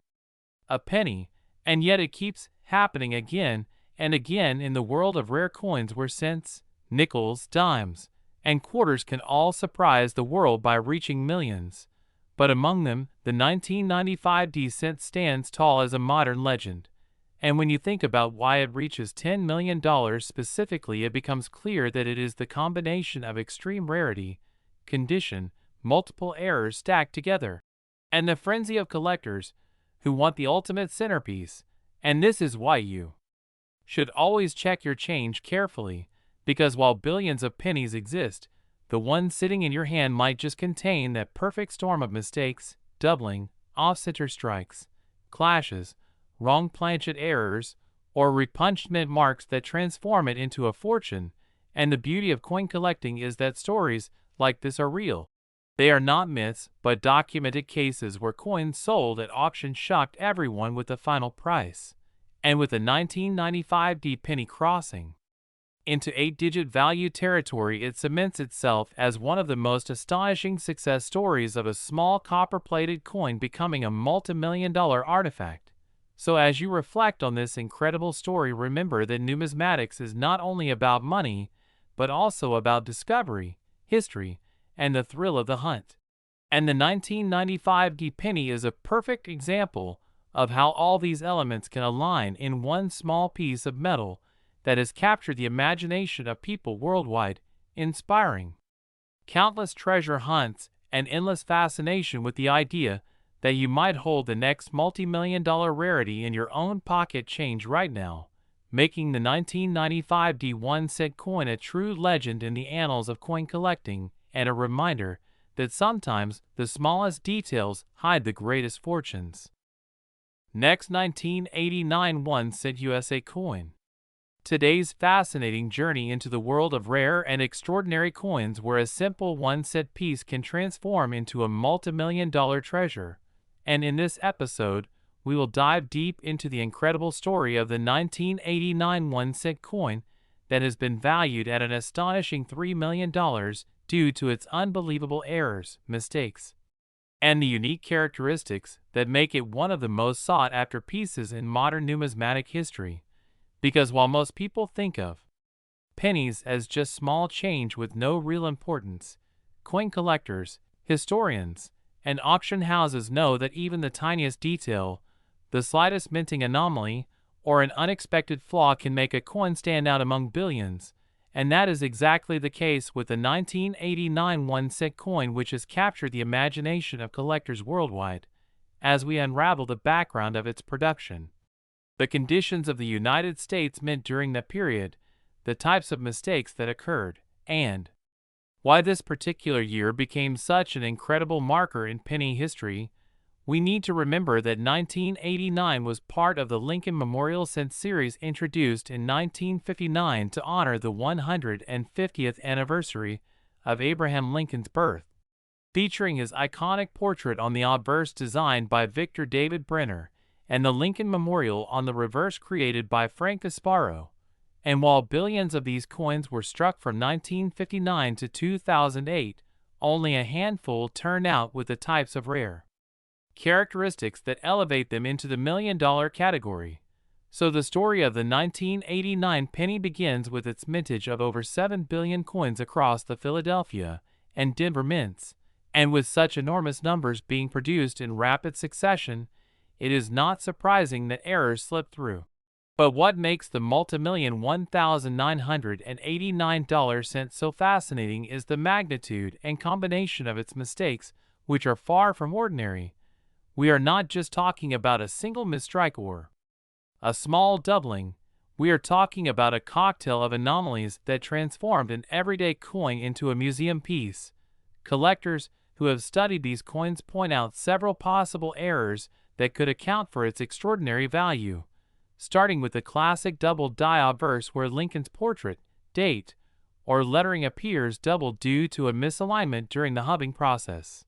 a penny. And yet it keeps happening again and again in the world of rare coins, where cents, nickels, dimes, and quarters can all surprise the world by reaching millions. But among them, the 1995 D cent stands tall as a modern legend. And when you think about why it reaches $10 million specifically, it becomes clear that it is the combination of extreme rarity, condition, multiple errors stacked together, and the frenzy of collectors who want the ultimate centerpiece. And this is why you should always check your change carefully, because while billions of pennies exist, the one sitting in your hand might just contain that perfect storm of mistakes, doubling, off-center strikes, clashes, wrong planchet errors, or repunched mint marks that transform it into a fortune. And the beauty of coin collecting is that stories like this are real. They are not myths, but documented cases where coins sold at auction shocked everyone with the final price. And with the 1995 D penny crossing into 8-digit value territory, it cements itself as one of the most astonishing success stories of a small copper-plated coin becoming a multi-million-dollar artifact. So as you reflect on this incredible story, remember that numismatics is not only about money, but also about discovery, history, and the thrill of the hunt. And the 1995 D penny is a perfect example of how all these elements can align in one small piece of metal that has captured the imagination of people worldwide, inspiring countless treasure hunts and endless fascination with the idea that you might hold the next multi-million-dollar rarity in your own pocket change right now, making the 1995 D1 cent coin a true legend in the annals of coin collecting and a reminder that sometimes the smallest details hide the greatest fortunes. Next, 1989 1 cent USA coin. Today's fascinating journey into the world of rare and extraordinary coins where a simple 1 cent piece can transform into a multi-million-dollar treasure. And in this episode, we will dive deep into the incredible story of the 1989 1 cent coin that has been valued at an astonishing $3 million due to its unbelievable errors, mistakes, and the unique characteristics that make it one of the most sought-after pieces in modern numismatic history. Because while most people think of pennies as just small change with no real importance, coin collectors, historians, and auction houses know that even the tiniest detail, the slightest minting anomaly, or an unexpected flaw can make a coin stand out among billions, and that is exactly the case with the 1989 1 cent coin, which has captured the imagination of collectors worldwide, as we unravel the background of its production, the conditions of the United States Mint during that period, the types of mistakes that occurred, and why this particular year became such an incredible marker in penny history. We need to remember that 1989 was part of the Lincoln Memorial Cent series introduced in 1959 to honor the 150th anniversary of Abraham Lincoln's birth, featuring his iconic portrait on the obverse designed by Victor David Brenner, and the Lincoln Memorial on the reverse created by Frank Gasparo. And while billions of these coins were struck from 1959 to 2008, only a handful turn out with the types of rare characteristics that elevate them into the million-dollar category. So the story of the 1989 penny begins with its mintage of over 7 billion coins across the Philadelphia and Denver mints, and with such enormous numbers being produced in rapid succession, it is not surprising that errors slip through. But what makes the multimillion $1,989 cent so fascinating is the magnitude and combination of its mistakes, which are far from ordinary. We are not just talking about a single misstrike or a small doubling. We are talking about a cocktail of anomalies that transformed an everyday coin into a museum piece. Collectors who have studied these coins point out several possible errors that could account for its extraordinary value, starting with the classic double die obverse where Lincoln's portrait, date, or lettering appears doubled due to a misalignment during the hubbing process.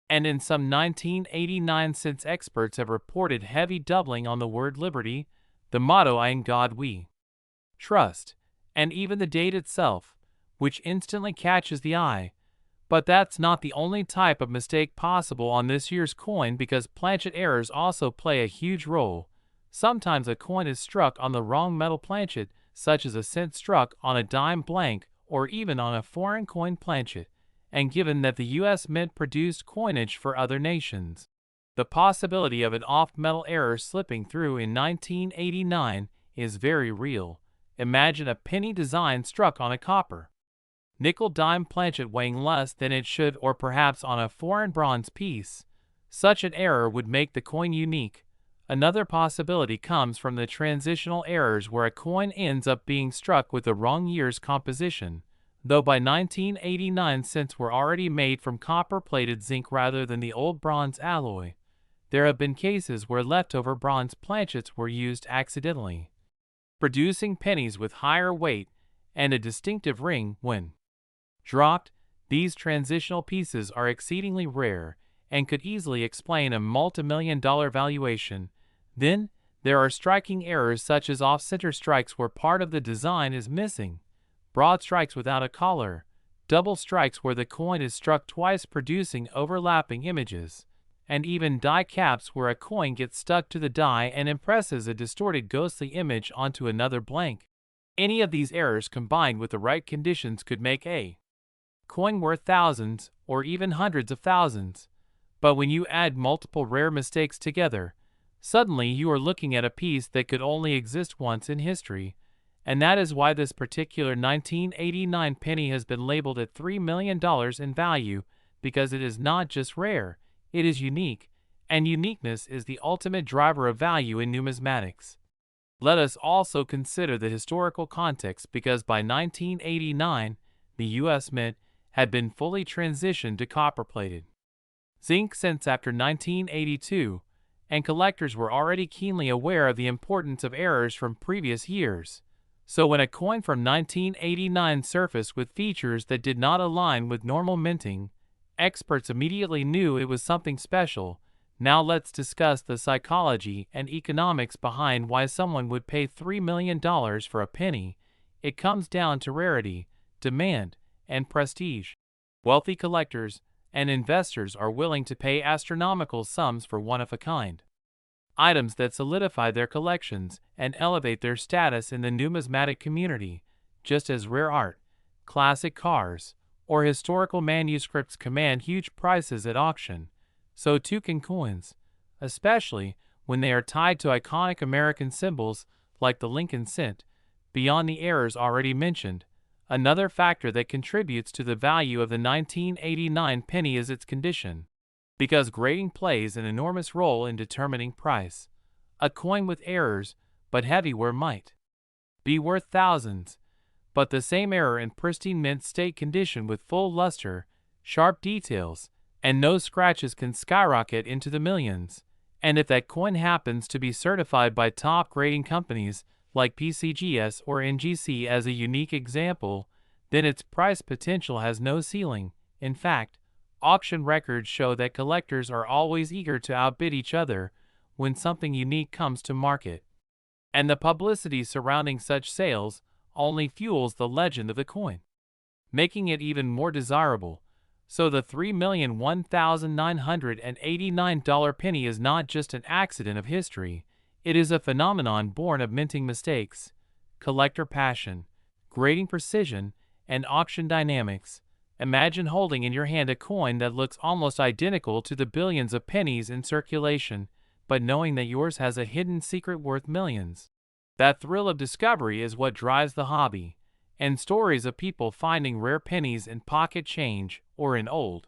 And in some 1989 cents experts have reported heavy doubling on the word liberty, the motto "In God We Trust," and even the date itself, which instantly catches the eye. But that's not the only type of mistake possible on this year's coin, because planchet errors also play a huge role. Sometimes a coin is struck on the wrong metal planchet, such as a cent struck on a dime blank or even on a foreign coin planchet, and given that the U.S. Mint produced coinage for other nations, the possibility of an off-metal error slipping through in 1989 is very real. Imagine a penny design struck on a copper nickel dime planchet weighing less than it should, or perhaps on a foreign bronze piece. Such an error would make the coin unique. Another possibility comes from the transitional errors where a coin ends up being struck with the wrong year's composition, though by 1989 cents were already made from copper-plated zinc rather than the old bronze alloy. There have been cases where leftover bronze planchets were used accidentally, producing pennies with higher weight and a distinctive ring when dropped. These transitional pieces are exceedingly rare and could easily explain a multi-million-dollar valuation. Then, there are striking errors such as off-center strikes where part of the design is missing, broad strikes without a collar, double strikes where the coin is struck twice producing overlapping images, and even die caps where a coin gets stuck to the die and impresses a distorted ghostly image onto another blank. Any of these errors combined with the right conditions could make a coin worth thousands or even hundreds of thousands. But when you add multiple rare mistakes together, suddenly you are looking at a piece that could only exist once in history. And that is why this particular 1989 penny has been labeled at $3 million in value, because it is not just rare, it is unique, and uniqueness is the ultimate driver of value in numismatics. Let us also consider the historical context because by 1989, the U.S. Mint had been fully transitioned to copper-plated zinc since after 1982, and collectors were already keenly aware of the importance of errors from previous years. So when a coin from 1989 surfaced with features that did not align with normal minting, experts immediately knew it was something special. Now let's discuss the psychology and economics behind why someone would pay $3 million for a penny. It comes down to rarity, demand, and prestige. Wealthy collectors and investors are willing to pay astronomical sums for one-of-a-kind items that solidify their collections and elevate their status in the numismatic community, just as rare art, classic cars, or historical manuscripts command huge prices at auction. So too can coins, especially when they are tied to iconic American symbols like the Lincoln cent. Beyond the errors already mentioned, another factor that contributes to the value of the 1989 penny is its condition. Because grading plays an enormous role in determining price. A coin with errors, but heavyware might be worth thousands, but the same error in pristine mint state condition with full luster, sharp details, and no scratches can skyrocket into the millions. And if that coin happens to be certified by top grading companies like PCGS or NGC as a unique example, then its price potential has no ceiling. In fact, auction records show that collectors are always eager to outbid each other when something unique comes to market. And the publicity surrounding such sales only fuels the legend of the coin, making it even more desirable. So the $3,001,989 penny is not just an accident of history, it is a phenomenon born of minting mistakes, collector passion, grading precision, and auction dynamics. Imagine holding in your hand a coin that looks almost identical to the billions of pennies in circulation, but knowing that yours has a hidden secret worth millions. That thrill of discovery is what drives the hobby, and stories of people finding rare pennies in pocket change or in old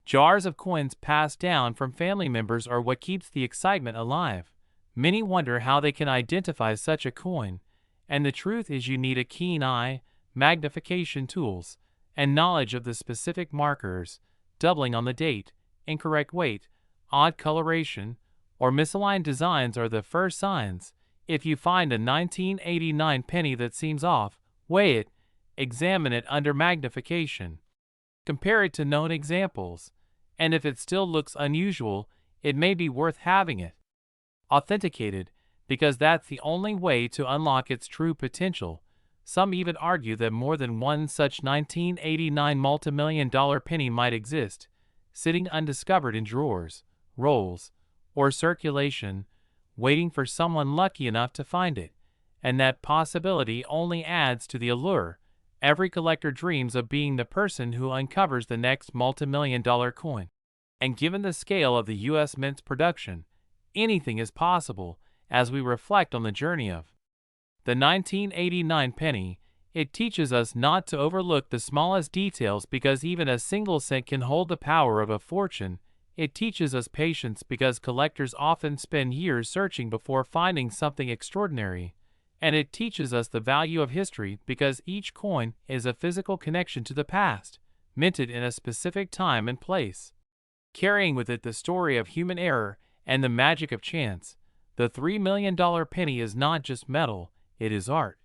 jars of coins passed down from family members are what keeps the excitement alive. Many wonder how they can identify such a coin, and the truth is you need a keen eye, magnification tools, and knowledge of the specific markers. Doubling on the date, incorrect weight, odd coloration, or misaligned designs are the first signs. If you find a 1989 penny that seems off, weigh it, examine it under magnification. Compare it to known examples, and if it still looks unusual, it may be worth having it authenticated, because that's the only way to unlock its true potential. Some even argue that more than one such 1989 multi-million-dollar penny might exist, sitting undiscovered in drawers, rolls, or circulation, waiting for someone lucky enough to find it. And that possibility only adds to the allure. Every collector dreams of being the person who uncovers the next multi-million-dollar coin. And given the scale of the U.S. Mint's production, anything is possible. As we reflect on the journey of the 1989 penny, it teaches us not to overlook the smallest details because even a single cent can hold the power of a fortune. It teaches us patience because collectors often spend years searching before finding something extraordinary. And it teaches us the value of history because each coin is a physical connection to the past, minted in a specific time and place, carrying with it the story of human error and the magic of chance. The $3 million penny is not just metal, it is art,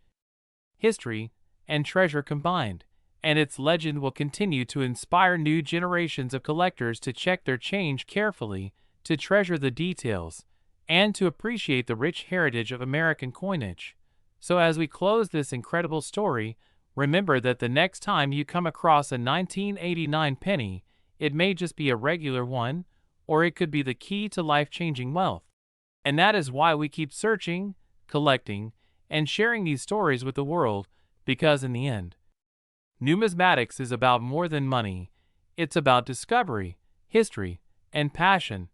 history, and treasure combined, and its legend will continue to inspire new generations of collectors to check their change carefully, to treasure the details, and to appreciate the rich heritage of American coinage. So as we close this incredible story, remember that the next time you come across a 1989 penny, it may just be a regular one, or it could be the key to life-changing wealth. And that is why we keep searching, collecting, and sharing these stories with the world, because in the end, numismatics is about more than money. It's about discovery, history, and passion.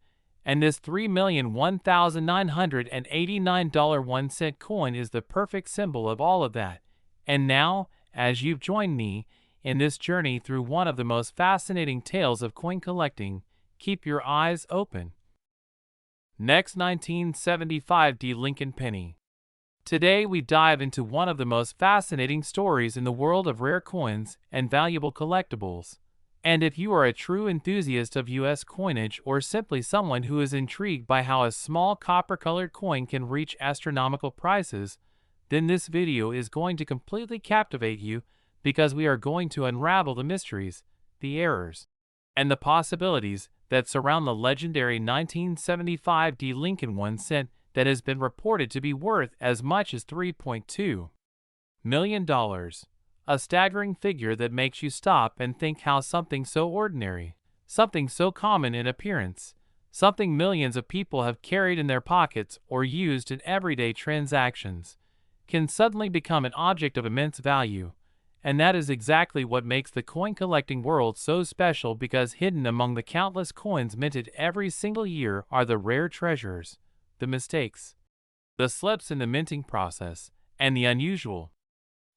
And this $3,001,989 1-cent coin is the perfect symbol of all of that. And now, as you've joined me in this journey through one of the most fascinating tales of coin collecting, keep your eyes open. Next, 1975 D Lincoln penny. Today we dive into one of the most fascinating stories in the world of rare coins and valuable collectibles. And if you are a true enthusiast of US coinage or simply someone who is intrigued by how a small copper-colored coin can reach astronomical prices, then this video is going to completely captivate you because we are going to unravel the mysteries, the errors, and the possibilities that surround the legendary 1975 D Lincoln 1 cent that has been reported to be worth as much as $3.2 million. A staggering figure that makes you stop and think how something so ordinary, something so common in appearance, something millions of people have carried in their pockets or used in everyday transactions, can suddenly become an object of immense value. And that is exactly what makes the coin collecting world so special, because hidden among the countless coins minted every single year are the rare treasures, the mistakes, the slips in the minting process, and the unusual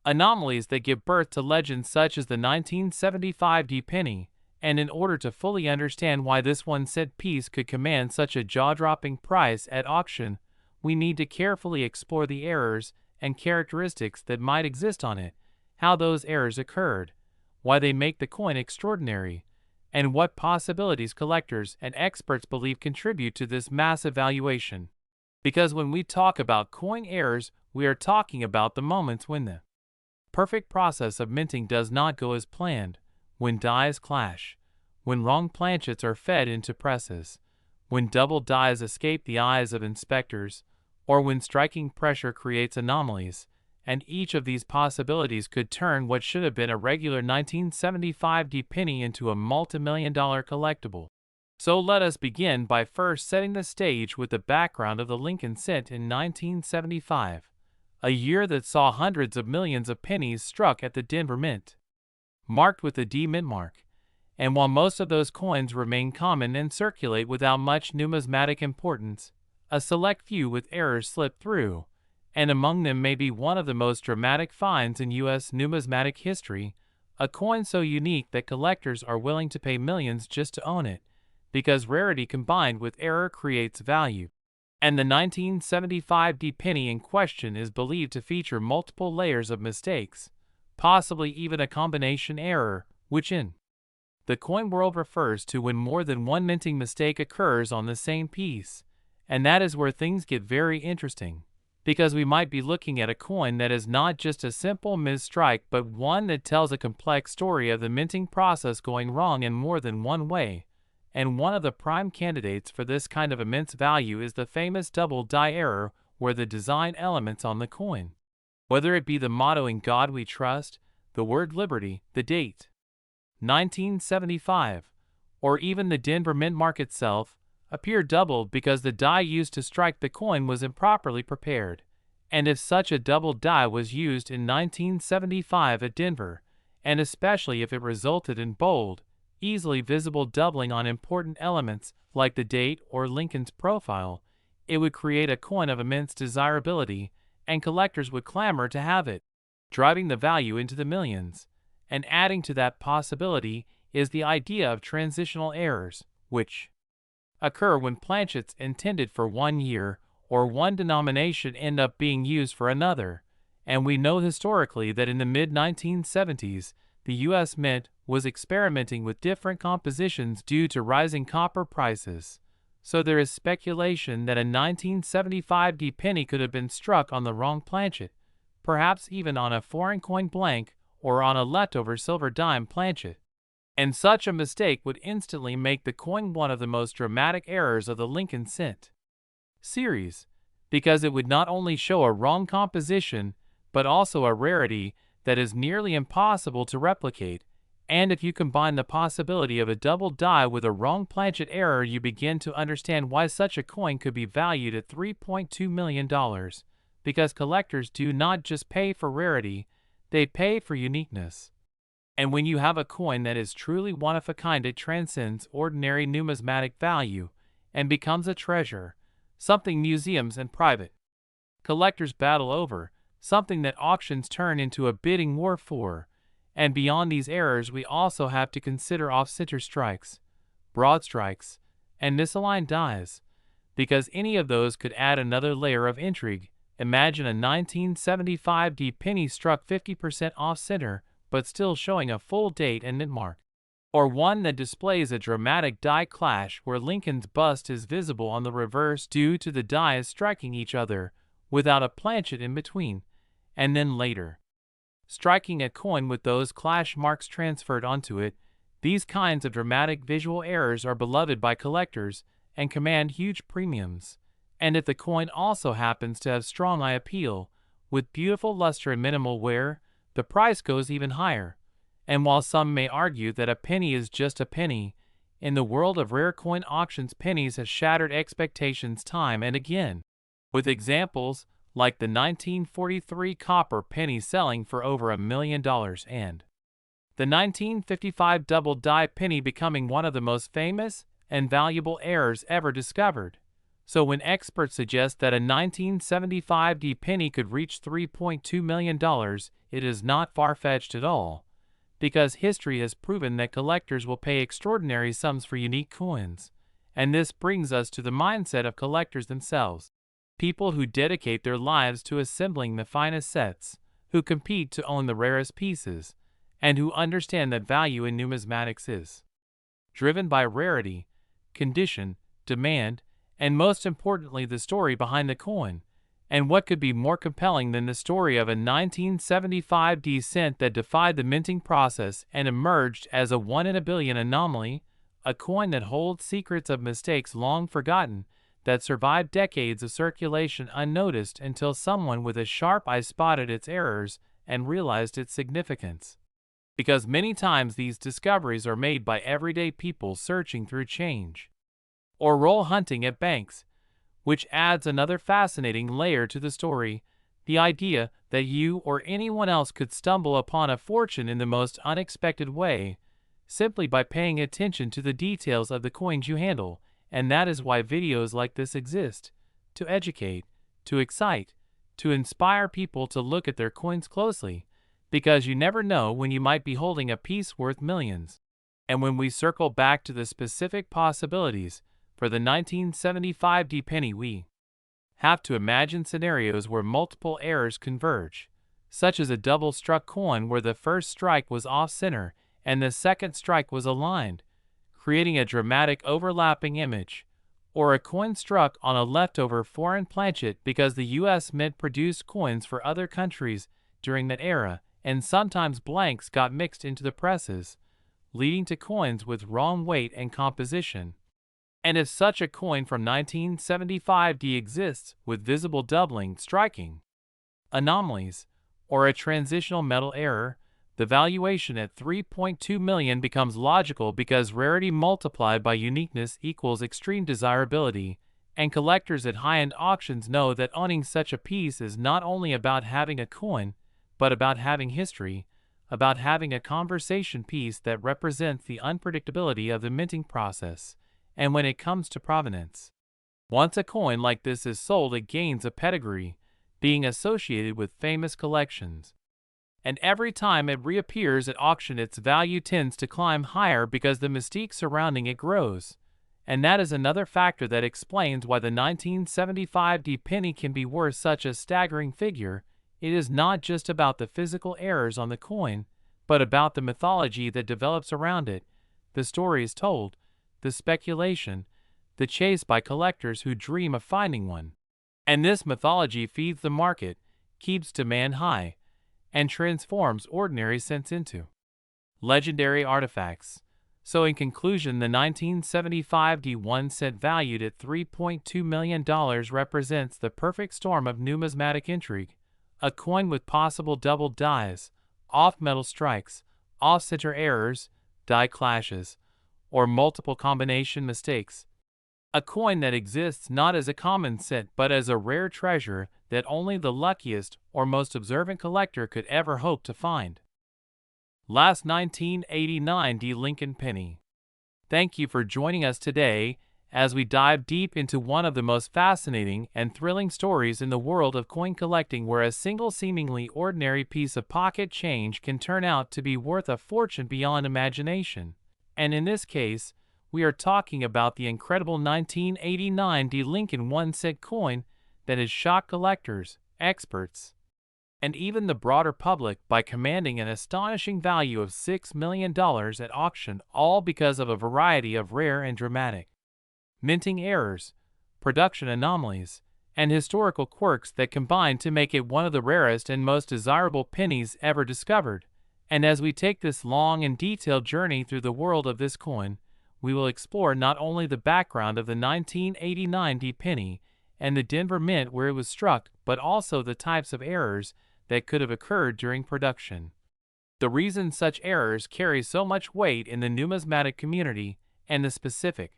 anomalies that give birth to legends such as the 1975 D penny. And in order to fully understand why this 1 cent piece could command such a jaw-dropping price at auction, we need to carefully explore the errors and characteristics that might exist on it, how those errors occurred, why they make the coin extraordinary, and what possibilities collectors and experts believe contribute to this massive valuation. Because when we talk about coin errors, we are talking about the moments when the perfect process of minting does not go as planned, when dies clash, when wrong planchets are fed into presses, when double dies escape the eyes of inspectors, or when striking pressure creates anomalies, and each of these possibilities could turn what should have been a regular 1975 D penny into a multi-million-dollar collectible. So let us begin by first setting the stage with the background of the Lincoln cent in 1975. A year that saw hundreds of millions of pennies struck at the Denver Mint, marked with the D Mint mark. And while most of those coins remain common and circulate without much numismatic importance, a select few with errors slip through, and among them may be one of the most dramatic finds in U.S. numismatic history, a coin so unique that collectors are willing to pay millions just to own it, because rarity combined with error creates value. And the 1975 D penny in question is believed to feature multiple layers of mistakes, possibly even a combination error, which in the coin world refers to when more than one minting mistake occurs on the same piece. And that is where things get very interesting, because we might be looking at a coin that is not just a simple misstrike, but one that tells a complex story of the minting process going wrong in more than one way. And one of the prime candidates for this kind of immense value is the famous double die error, where the design elements on the coin, whether it be the motto "In God We Trust," the word liberty, the date 1975, or even the Denver Mint mark itself, appear doubled because the die used to strike the coin was improperly prepared. And if such a double die was used in 1975 at Denver, and especially if it resulted in bold, easily visible doubling on important elements like the date or Lincoln's profile, it would create a coin of immense desirability, and collectors would clamor to have it, driving the value into the millions. And adding to that possibility is the idea of transitional errors, which occur when planchets intended for one year or one denomination end up being used for another. And we know historically that in the mid-1970s, the U.S. Mint was experimenting with different compositions due to rising copper prices. So there is speculation that a 1975 D penny could have been struck on the wrong planchet, perhaps even on a foreign coin blank or on a leftover silver dime planchet. And such a mistake would instantly make the coin one of the most dramatic errors of the Lincoln cent series, because it would not only show a wrong composition, but also a rarity that is nearly impossible to replicate. And if you combine the possibility of a double die with a wrong planchet error, you begin to understand why such a coin could be valued at $3.2 million, because collectors do not just pay for rarity, they pay for uniqueness. And when you have a coin that is truly one of a kind, it transcends ordinary numismatic value and becomes a treasure, something museums and private collectors battle over, something that auctions turn into a bidding war for. And beyond these errors, we also have to consider off-center strikes, broad strikes, and misaligned dies. because any of those could add another layer of intrigue. Imagine a 1975 penny struck 50% off-center, but still showing a full date and mint mark. Or one that displays a dramatic die clash where Lincoln's bust is visible on the reverse due to the dies striking each other, without a planchet in between, and then later striking a coin with those clash marks transferred onto it. These kinds of dramatic visual errors are beloved by collectors and command huge premiums. And if the coin also happens to have strong eye appeal, with beautiful luster and minimal wear, the price goes even higher. And while some may argue that a penny is just a penny, in the world of rare coin auctions pennies have shattered expectations time and again, with examples like the 1943 copper penny selling for over $1 million and the 1955 double die penny becoming one of the most famous and valuable errors ever discovered. So when experts suggest that a 1975 penny could reach $3.2 million, it is not far-fetched at all, because history has proven that collectors will pay extraordinary sums for unique coins. And this brings us to the mindset of collectors themselves. People who dedicate their lives to assembling the finest sets, who compete to own the rarest pieces, and who understand that value in numismatics is driven by rarity, condition, demand, and most importantly the story behind the coin. And what could be more compelling than the story of a 1975 cent that defied the minting process and emerged as a 1 in a billion anomaly, a coin that holds secrets of mistakes long forgotten, that survived decades of circulation unnoticed until someone with a sharp eye spotted its errors and realized its significance. Because many times these discoveries are made by everyday people searching through change or roll hunting at banks, which adds another fascinating layer to the story, the idea that you or anyone else could stumble upon a fortune in the most unexpected way, simply by paying attention to the details of the coins you handle. And that is why videos like this exist, to educate, to excite, to inspire people to look at their coins closely, because you never know when you might be holding a piece worth millions. And when we circle back to the specific possibilities for the 1975 penny, we have to imagine scenarios where multiple errors converge, such as a double-struck coin where the first strike was off-center and the second strike was aligned, creating a dramatic overlapping image, or a coin struck on a leftover foreign planchet because the U.S. Mint produced coins for other countries during that era, and sometimes blanks got mixed into the presses, leading to coins with wrong weight and composition. And if such a coin from 1975 exists with visible doubling, striking anomalies, or a transitional metal error, the valuation at $3.2 million becomes logical because rarity multiplied by uniqueness equals extreme desirability, and collectors at high-end auctions know that owning such a piece is not only about having a coin, but about having history, about having a conversation piece that represents the unpredictability of the minting process. And when it comes to provenance, once a coin like this is sold, it gains a pedigree, being associated with famous collections. And every time it reappears at auction, its value tends to climb higher because the mystique surrounding it grows. And that is another factor that explains why the 1975 penny can be worth such a staggering figure. It is not just about the physical errors on the coin, but about the mythology that develops around it, the stories told, the speculation, the chase by collectors who dream of finding one. And this mythology feeds the market, keeps demand high, and transforms ordinary cents into legendary artifacts. So in conclusion, the 1975 1 cent valued at $3.2 million represents the perfect storm of numismatic intrigue, a coin with possible double dies, off-metal strikes, off-center errors, die clashes, or multiple combination mistakes. A coin that exists not as a common cent but as a rare treasure that only the luckiest or most observant collector could ever hope to find. Last 1989 Lincoln penny. Thank you for joining us today as we dive deep into one of the most fascinating and thrilling stories in the world of coin collecting, where a single seemingly ordinary piece of pocket change can turn out to be worth a fortune beyond imagination. And in this case, we are talking about the incredible 1989 Lincoln 1-cent coin that has shocked collectors, experts, and even the broader public by commanding an astonishing value of $6 million at auction, all because of a variety of rare and dramatic minting errors, production anomalies, and historical quirks that combine to make it one of the rarest and most desirable pennies ever discovered. And as we take this long and detailed journey through the world of this coin, we will explore not only the background of the 1989 penny and the Denver Mint where it was struck, but also the types of errors that could have occurred during production, the reason such errors carry so much weight in the numismatic community, and the specific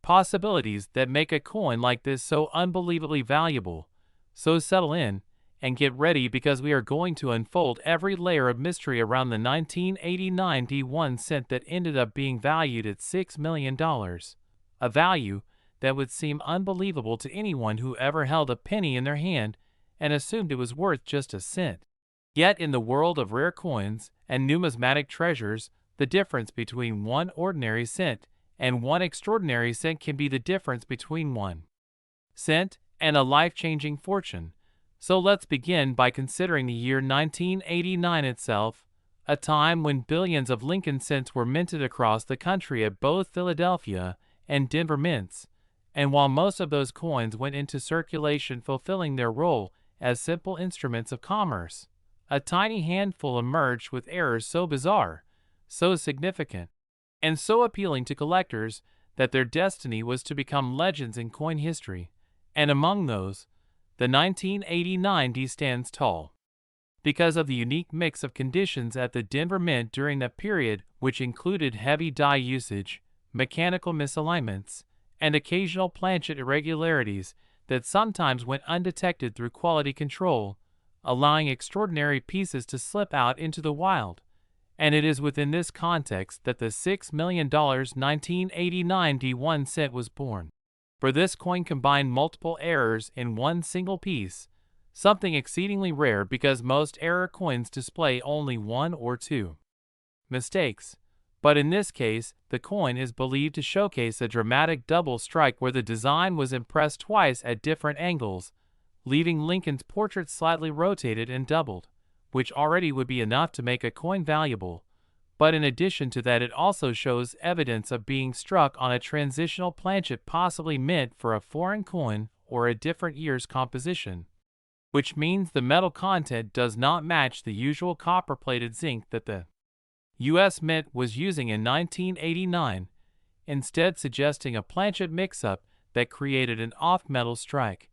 possibilities that make a coin like this so unbelievably valuable. So settle in and get ready, because we are going to unfold every layer of mystery around the 1989 1-cent that ended up being valued at $6 million, a value that would seem unbelievable to anyone who ever held a penny in their hand and assumed it was worth just a cent. Yet in the world of rare coins and numismatic treasures, the difference between one ordinary cent and one extraordinary cent can be the difference between 1 cent and a life-changing fortune. So let's begin by considering the year 1989 itself, a time when billions of Lincoln cents were minted across the country at both Philadelphia and Denver mints, and while most of those coins went into circulation fulfilling their role as simple instruments of commerce, a tiny handful emerged with errors so bizarre, so significant, and so appealing to collectors that their destiny was to become legends in coin history. And among those, the 1989 stands tall, because of the unique mix of conditions at the Denver Mint during that period, which included heavy die usage, mechanical misalignments, and occasional planchet irregularities that sometimes went undetected through quality control, allowing extraordinary pieces to slip out into the wild. And it is within this context that the $6 million 1989 1-cent was born. For this coin combined multiple errors in one single piece, something exceedingly rare because most error coins display only 1 or 2 mistakes. But in this case, the coin is believed to showcase a dramatic double strike where the design was impressed twice at different angles, leaving Lincoln's portrait slightly rotated and doubled, which already would be enough to make a coin valuable. But in addition to that, it also shows evidence of being struck on a transitional planchet possibly meant for a foreign coin or a different year's composition, which means the metal content does not match the usual copper-plated zinc that the U.S. Mint was using in 1989, instead suggesting a planchet mix-up that created an off-metal strike.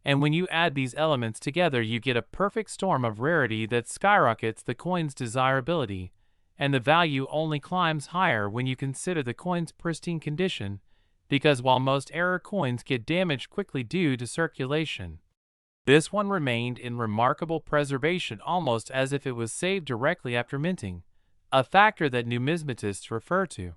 And when you add these elements together, you get a perfect storm of rarity that skyrockets the coin's desirability, and the value only climbs higher when you consider the coin's pristine condition, because while most error coins get damaged quickly due to circulation, this one remained in remarkable preservation, almost as if it was saved directly after minting, a factor that numismatists refer to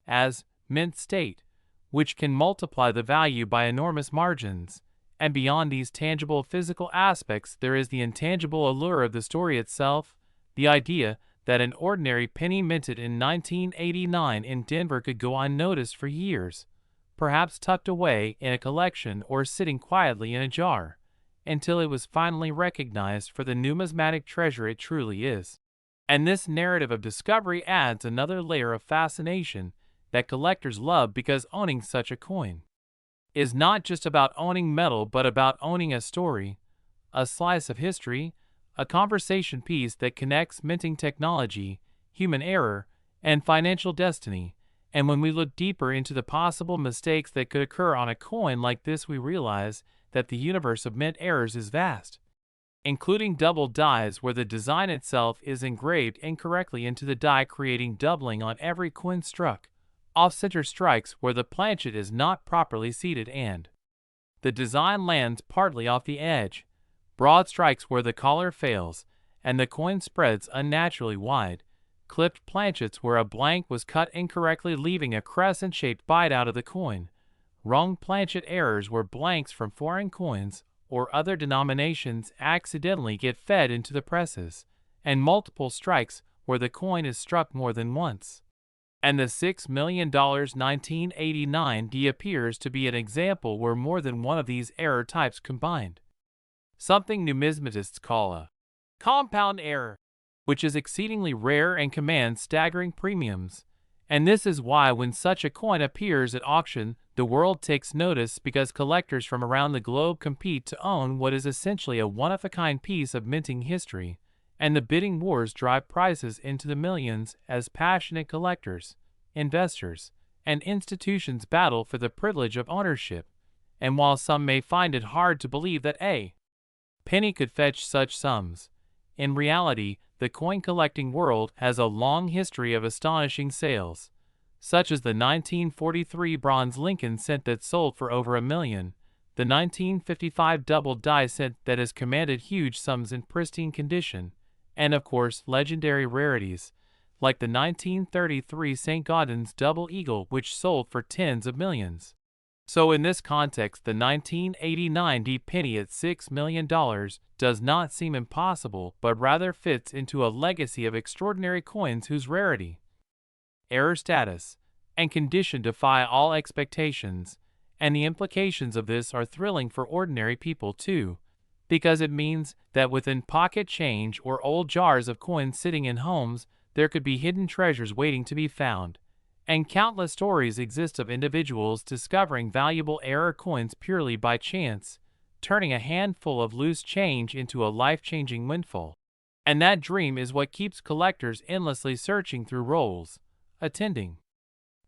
as mint state, which can multiply the value by enormous margins. And beyond these tangible physical aspects, there is the intangible allure of the story itself, the idea that an ordinary penny minted in 1989 in Denver could go unnoticed for years, perhaps tucked away in a collection or sitting quietly in a jar, until it was finally recognized for the numismatic treasure it truly is. And this narrative of discovery adds another layer of fascination that collectors love, because owning such a coin is not just about owning metal, but about owning a story, a slice of history, a conversation piece that connects minting technology, human error, and financial destiny. And when we look deeper into the possible mistakes that could occur on a coin like this, we realize that the universe of mint errors is vast, including double dies where the design itself is engraved incorrectly into the die, creating doubling on every coin struck, off-center strikes where the planchet is not properly seated and the design lands partly off the edge, broad strikes where the collar fails and the coin spreads unnaturally wide, clipped planchets where a blank was cut incorrectly leaving a crescent-shaped bite out of the coin, wrong planchet errors where blanks from foreign coins or other denominations accidentally get fed into the presses, and multiple strikes where the coin is struck more than once. And the $6 million 1989 D appears to be an example where more than one of these error types combined. Something numismatists call a compound error, which is exceedingly rare and commands staggering premiums. And this is why when such a coin appears at auction, the world takes notice, because collectors from around the globe compete to own what is essentially a one-of-a-kind piece of minting history, and the bidding wars drive prices into the millions as passionate collectors, investors, and institutions battle for the privilege of ownership. And while some may find it hard to believe that a penny could fetch such sums, in reality, the coin-collecting world has a long history of astonishing sales, such as the 1943 bronze Lincoln cent that sold for over $1 million, the 1955 double die cent that has commanded huge sums in pristine condition, and of course legendary rarities, like the 1933 St. Gaudens double eagle, which sold for tens of millions. So in this context, the 1989 D penny at $6 million does not seem impossible, but rather fits into a legacy of extraordinary coins whose rarity, error status, and condition defy all expectations. And the implications of this are thrilling for ordinary people too, because it means that within pocket change or old jars of coins sitting in homes, there could be hidden treasures waiting to be found. And countless stories exist of individuals discovering valuable error coins purely by chance, turning a handful of loose change into a life-changing windfall. And that dream is what keeps collectors endlessly searching through rolls, attending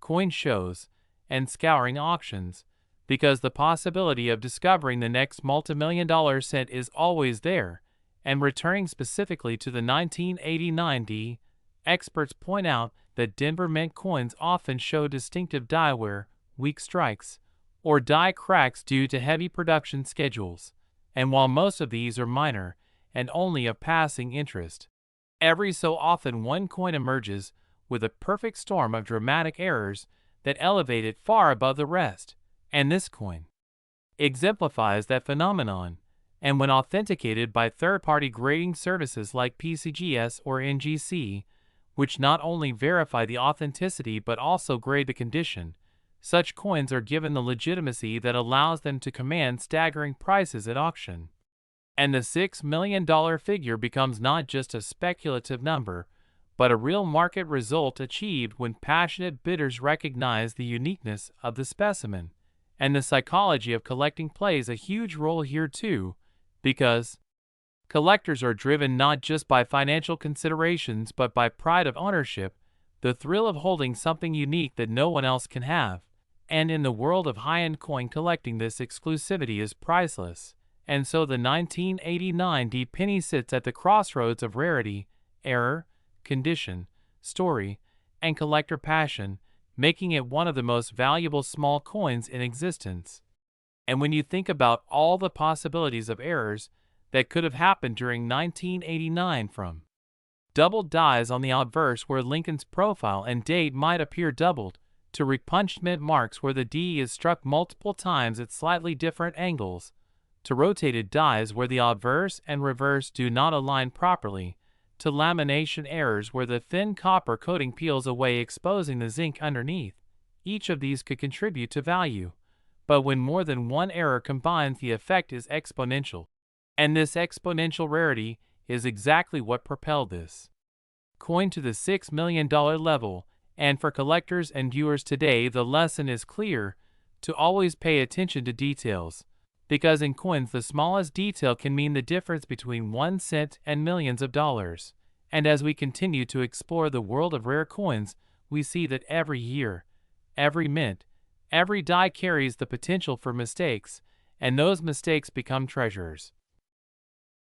coin shows, and scouring auctions, because the possibility of discovering the next multimillion-dollar cent is always there. And returning specifically to the 1989 D, experts point out that Denver Mint coins often show distinctive die wear, weak strikes, or die cracks due to heavy production schedules. And while most of these are minor and only of passing interest, every so often one coin emerges with a perfect storm of dramatic errors that elevate it far above the rest. And this coin exemplifies that phenomenon, and when authenticated by third-party grading services like PCGS or NGC, which not only verify the authenticity but also grade the condition, such coins are given the legitimacy that allows them to command staggering prices at auction. And the $6 million figure becomes not just a speculative number, but a real market result achieved when passionate bidders recognize the uniqueness of the specimen. And the psychology of collecting plays a huge role here too, because collectors are driven not just by financial considerations but by pride of ownership, the thrill of holding something unique that no one else can have. And in the world of high-end coin collecting, this exclusivity is priceless. And so the 1989 D penny sits at the crossroads of rarity, error, condition, story, and collector passion, making it one of the most valuable small coins in existence. And when you think about all the possibilities of errors that could have happened during 1989, from double dies on the obverse where Lincoln's profile and date might appear doubled, to repunched mint marks where the D is struck multiple times at slightly different angles, to rotated dies where the obverse and reverse do not align properly, to lamination errors where the thin copper coating peels away exposing the zinc underneath. Each of these could contribute to value, but when more than one error combines, the effect is exponential. And this exponential rarity is exactly what propelled this coin to the $6 million level. And for collectors and viewers today, the lesson is clear: to always pay attention to details, because in coins the smallest detail can mean the difference between 1 cent and millions of dollars. And as we continue to explore the world of rare coins, we see that every year, every mint, every die carries the potential for mistakes, and those mistakes become treasures.